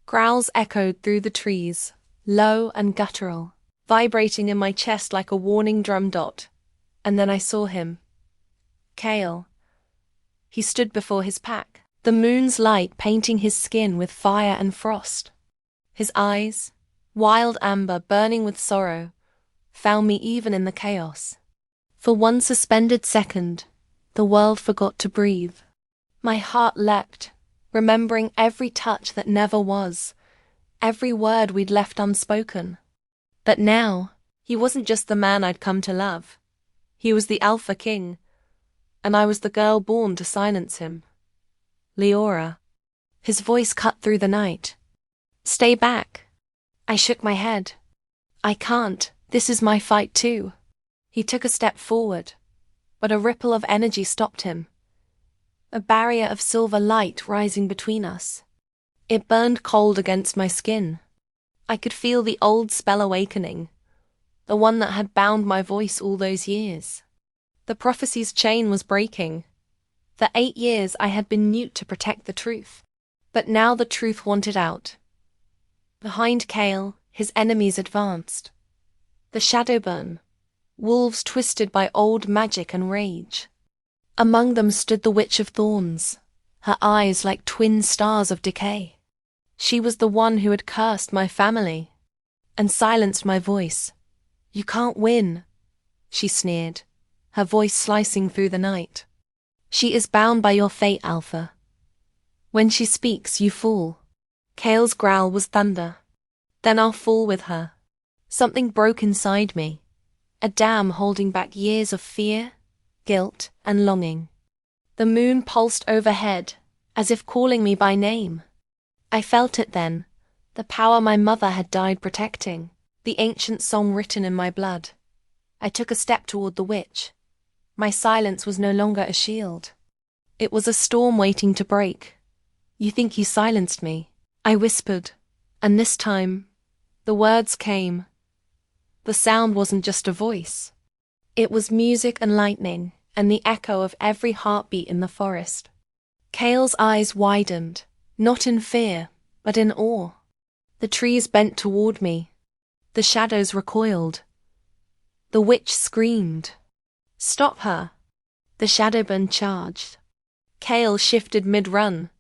Growls echoed through the trees, low and guttural, vibrating in my chest like a warning drum dot. And then I saw him. Kale. He stood before his pack, the moon's light painting his skin with fire and frost. His eyes, wild amber burning with sorrow, found me even in the chaos. For one suspended second, the world forgot to breathe. My heart leapt, remembering every touch that never was, every word we'd left unspoken. But now, he wasn't just the man I'd come to love. He was the Alpha King, and I was the girl born to silence him. Leora. His voice cut through the night. Stay back. I shook my head. I can't. This is my fight too. He took a step forward, but a ripple of energy stopped him. A barrier of silver light rising between us. It burned cold against my skin. I could feel the old spell awakening, the one that had bound my voice all those years. The prophecy's chain was breaking. For 8 years I had been mute to protect the truth, but now the truth wanted out. Behind Kale, his enemies advanced. The Shadowburn, wolves twisted by old magic and rage. Among them stood the Witch of Thorns, her eyes like twin stars of decay. She was the one who had cursed my family and silenced my voice. You can't win, she sneered, her voice slicing through the night. She is bound by your fate, Alpha. When she speaks, you fall. Kale's growl was thunder. Then I'll fall with her. Something broke inside me, a dam holding back years of fear, guilt, and longing. The moon pulsed overhead, as if calling me by name. I felt it then, the power my mother had died protecting, the ancient song written in my blood. I took a step toward the witch. My silence was no longer a shield. It was a storm waiting to break. You think you silenced me, I whispered, and this time, the words came. The sound wasn't just a voice. It was music and lightning, and the echo of every heartbeat in the forest. Kale's eyes widened, not in fear, but in awe. The trees bent toward me. The shadows recoiled. The witch screamed. Stop her! The Shadowburn charged. Kale shifted mid-run,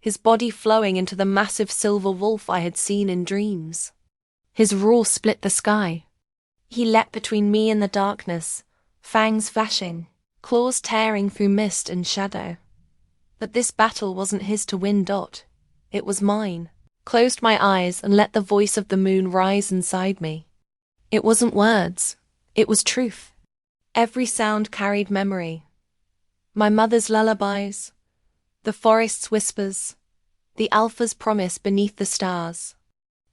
his body flowing into the massive silver wolf I had seen in dreams. His roar split the sky. He leapt between me and the darkness, fangs flashing, claws tearing through mist and shadow. But this battle wasn't his to win. It was mine. Closed my eyes and let the voice of the moon rise inside me. It wasn't words. It was truth. Every sound carried memory. My mother's lullabies, the forest's whispers, the Alpha's promise beneath the stars.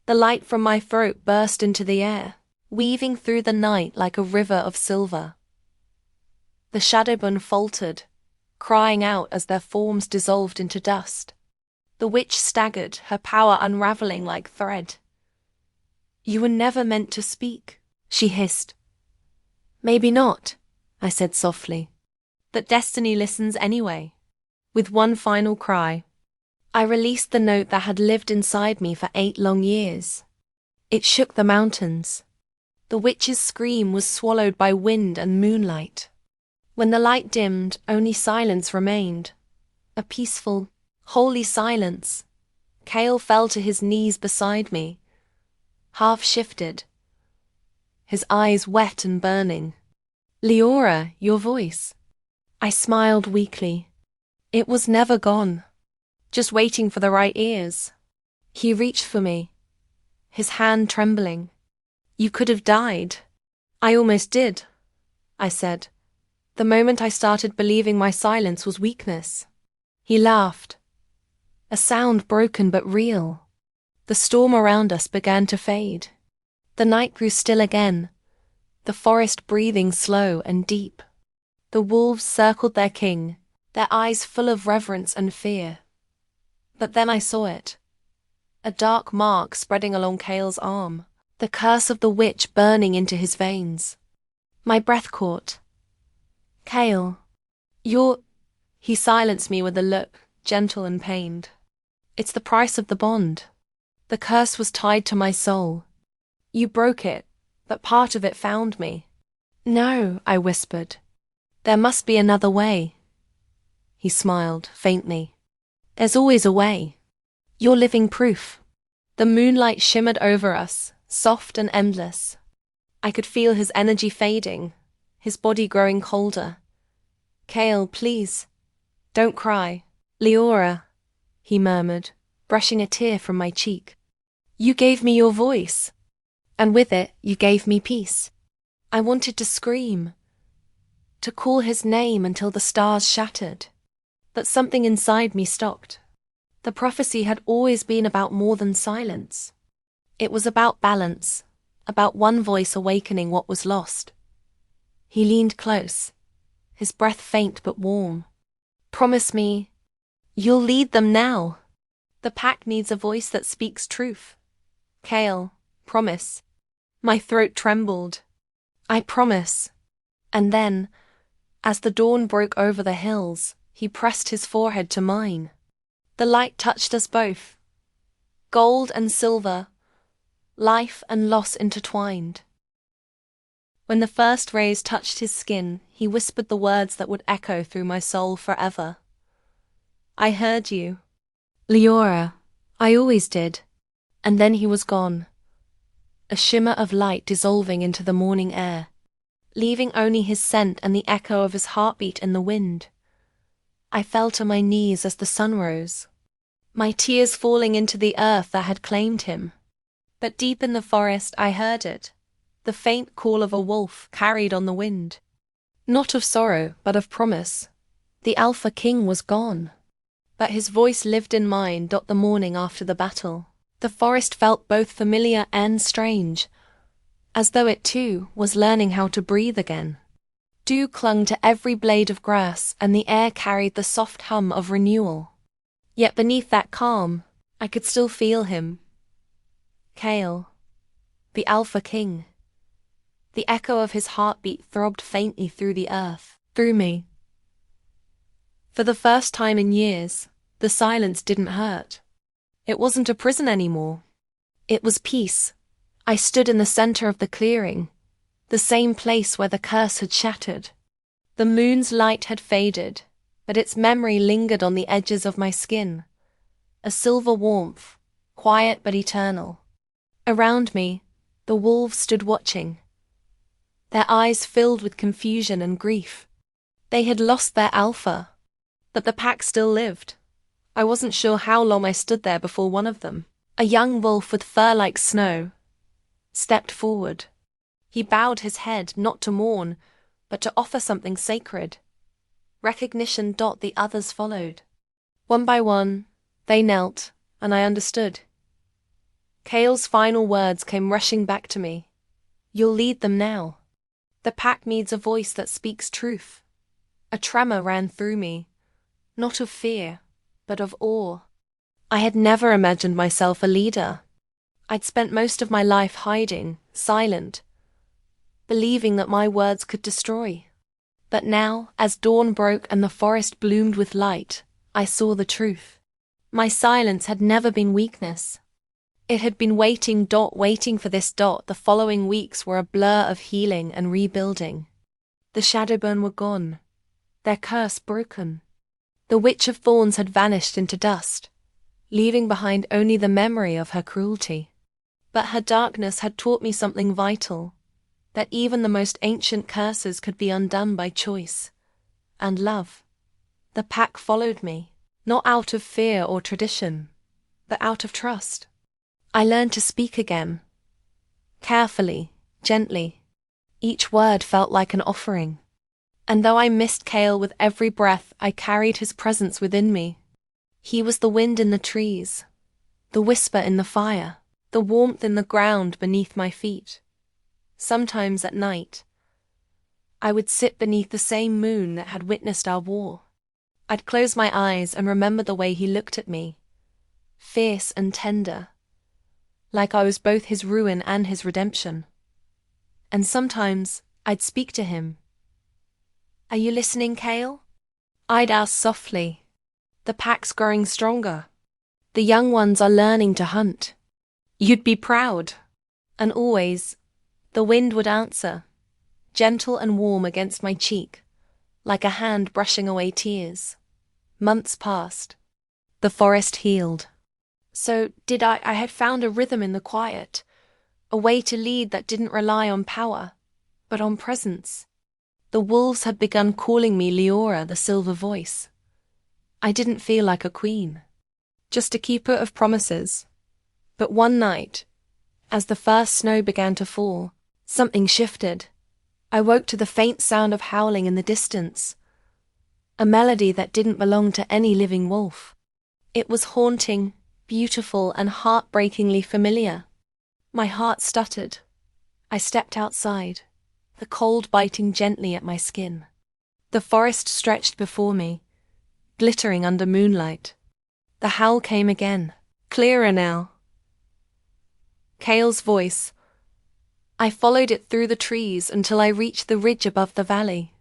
The light from my throat burst into the air, weaving through the night like a river of silver. The Shadowburn faltered, crying out as their forms dissolved into dust. The witch staggered, her power unraveling like thread. You were never meant to speak, she hissed. Maybe not, I said softly. But destiny listens anyway. With one final cry, I released the note that had lived inside me for 8 long years. It shook the mountains. The witch's scream was swallowed by wind and moonlight. When the light dimmed, only silence remained. A peaceful, holy silence. Kale fell to his knees beside me, half shifted, his eyes wet and burning. Leora, your voice. I smiled weakly. It was never gone, just waiting for the right ears. He reached for me, his hand trembling. You could have died. I almost did, I said, the moment I started believing my silence was weakness. He laughed, a sound broken but real. The storm around us began to fade. The night grew still again, the forest breathing slow and deep. The wolves circled their king, their eyes full of reverence and fear. But then I saw it. A dark mark spreading along Kale's arm, the curse of the witch burning into his veins. My breath caught. Kale, He silenced me with a look, gentle and pained. It's the price of the bond. The curse was tied to my soul. You broke it, but part of it found me. No, I whispered. There must be another way. He smiled, faintly. There's always a way. You're living proof. The moonlight shimmered over us, soft and endless. I could feel his energy fading, his body growing colder. Kale, please, don't cry. Leora, he murmured, brushing a tear from my cheek. You gave me your voice, and with it you gave me peace. I wanted to scream, to call his name until the stars shattered, but something inside me stopped. The prophecy had always been about more than silence. It was about balance, about one voice awakening what was lost. He leaned close, his breath faint but warm. Promise me, you'll lead them now. The pack needs a voice that speaks truth. Kale, promise. My throat trembled. I promise. And then, as the dawn broke over the hills, he pressed his forehead to mine. The light touched us both. Gold and silver, life and loss intertwined. When the first rays touched his skin, he whispered the words that would echo through my soul forever. I heard you. Leora, I always did. And then he was gone. A shimmer of light dissolving into the morning air, leaving only his scent and the echo of his heartbeat in the wind. I fell to my knees as the sun rose, my tears falling into the earth that had claimed him. But deep in the forest I heard it, the faint call of a wolf carried on the wind. Not of sorrow, but of promise. The Alpha King was gone, but his voice lived in mine. The morning after the battle, the forest felt both familiar and strange, as though it too was learning how to breathe again. Dew clung to every blade of grass, and the air carried the soft hum of renewal. Yet beneath that calm, I could still feel him. Kale, the Alpha King. The echo of his heartbeat throbbed faintly through the earth, through me. For the first time in years, the silence didn't hurt. It wasn't a prison anymore. It was peace. I stood in the center of the clearing, the same place where the curse had shattered. The moon's light had faded, but its memory lingered on the edges of my skin. A silver warmth, quiet but eternal. Around me, the wolves stood watching, their eyes filled with confusion and grief. They had lost their alpha, but the pack still lived. I wasn't sure how long I stood there before one of them, a young wolf with fur like snow, stepped forward. He bowed his head not to mourn, but to offer something sacred. Recognition. The others followed. One by one, they knelt, and I understood. Kale's final words came rushing back to me. You'll lead them now. The pack needs a voice that speaks truth. A tremor ran through me, not of fear, but of awe. I had never imagined myself a leader. I'd spent most of my life hiding, silent, believing that my words could destroy. But now, as dawn broke and the forest bloomed with light, I saw the truth. My silence had never been weakness. It had been waiting for this. The following weeks were a blur of healing and rebuilding. The Shadowburn were gone, their curse broken. The Witch of Thorns had vanished into dust, leaving behind only the memory of her cruelty. But her darkness had taught me something vital, that even the most ancient curses could be undone by choice and love. The pack followed me, not out of fear or tradition, but out of trust. I learned to speak again, carefully, gently. Each word felt like an offering. And though I missed Kale with every breath, I carried his presence within me. He was the wind in the trees, the whisper in the fire, the warmth in the ground beneath my feet. Sometimes at night, I would sit beneath the same moon that had witnessed our war. I'd close my eyes and remember the way he looked at me, fierce and tender, like I was both his ruin and his redemption. And sometimes I'd speak to him. Are you listening, Kale? I'd ask softly. The pack's growing stronger. The young ones are learning to hunt. You'd be proud. And always, the wind would answer, gentle and warm against my cheek, like a hand brushing away tears. Months passed. The forest healed. So I had found a rhythm in the quiet, a way to lead that didn't rely on power, but on presence. The wolves had begun calling me Leora, the Silver Voice. I didn't feel like a queen, just a keeper of promises. But one night, as the first snow began to fall, something shifted. I woke to the faint sound of howling in the distance, a melody that didn't belong to any living wolf. It was haunting, beautiful, and heartbreakingly familiar. My heart stuttered. I stepped outside, the cold biting gently at my skin. The forest stretched before me, glittering under moonlight. The howl came again, clearer now. Cale's voice. I followed it through the trees until I reached the ridge above the valley.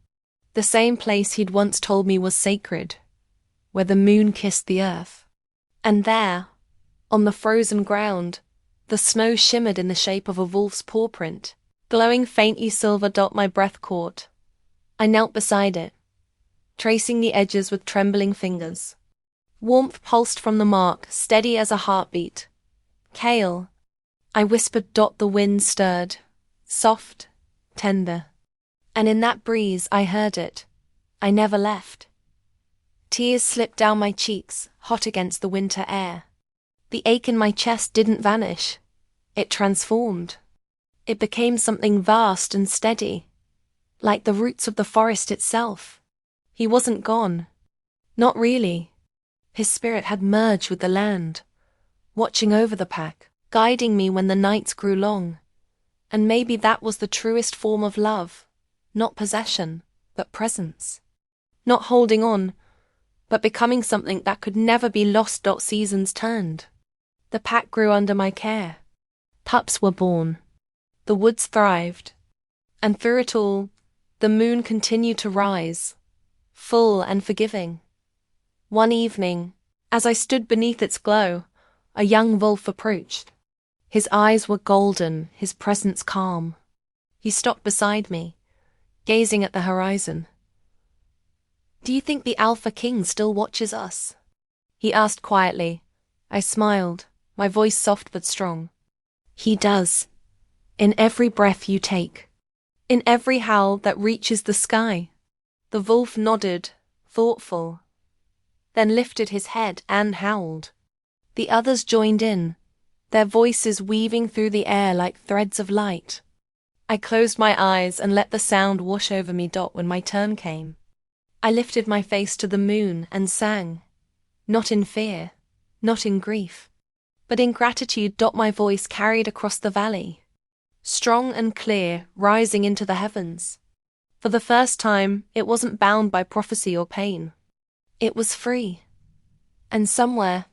The same place he'd once told me was sacred, where the moon kissed the earth. And there, on the frozen ground, the snow shimmered in the shape of a wolf's paw print, glowing faintly silver dot my breath caught. I knelt beside it, tracing the edges with trembling fingers. Warmth pulsed from the mark, steady as a heartbeat. Cale, I whispered. The wind stirred, soft, tender. And in that breeze I heard it. I never left. Tears slipped down my cheeks, hot against the winter air. The ache in my chest didn't vanish. It transformed. It became something vast and steady, like the roots of the forest itself. He wasn't gone. Not really. His spirit had merged with the land, watching over the pack, guiding me when the nights grew long. And maybe that was the truest form of love. Not possession, but presence. Not holding on, but becoming something that could never be lost. Seasons turned. The pack grew under my care. Pups were born. The woods thrived. And through it all, the moon continued to rise, full and forgiving. One evening, as I stood beneath its glow, a young wolf approached. His eyes were golden, his presence calm. He stopped beside me, gazing at the horizon. "Do you think the Alpha King still watches us?" he asked quietly. I smiled, my voice soft but strong. "He does. In every breath you take. In every howl that reaches the sky." The wolf nodded, thoughtful, then lifted his head and howled. The others joined in, their voices weaving through the air like threads of light. I closed my eyes and let the sound wash over me. When my turn came, I lifted my face to the moon and sang, not in fear, not in grief, but in gratitude. My voice carried across the valley, strong and clear, rising into the heavens. For the first time, it wasn't bound by prophecy or pain. It was free. And somewhere,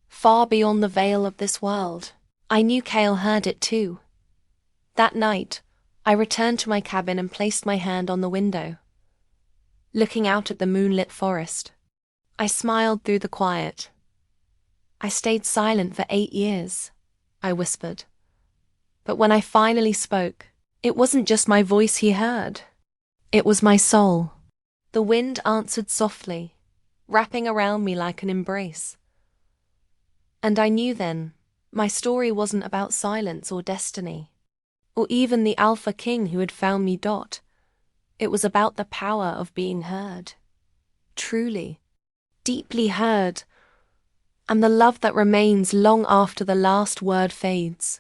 far beyond the veil of this world, I knew Cale heard it too. That night, I returned to my cabin and placed my hand on the window, looking out at the moonlit forest. I smiled through the quiet. "I stayed silent for 8 years, I whispered. But when I finally spoke, it wasn't just my voice he heard. It was my soul. The wind answered softly, wrapping around me like an embrace. And I knew then, my story wasn't about silence or destiny, or even the Alpha King who had found me. It was about the power of being heard. Truly, deeply heard, and the love that remains long after the last word fades.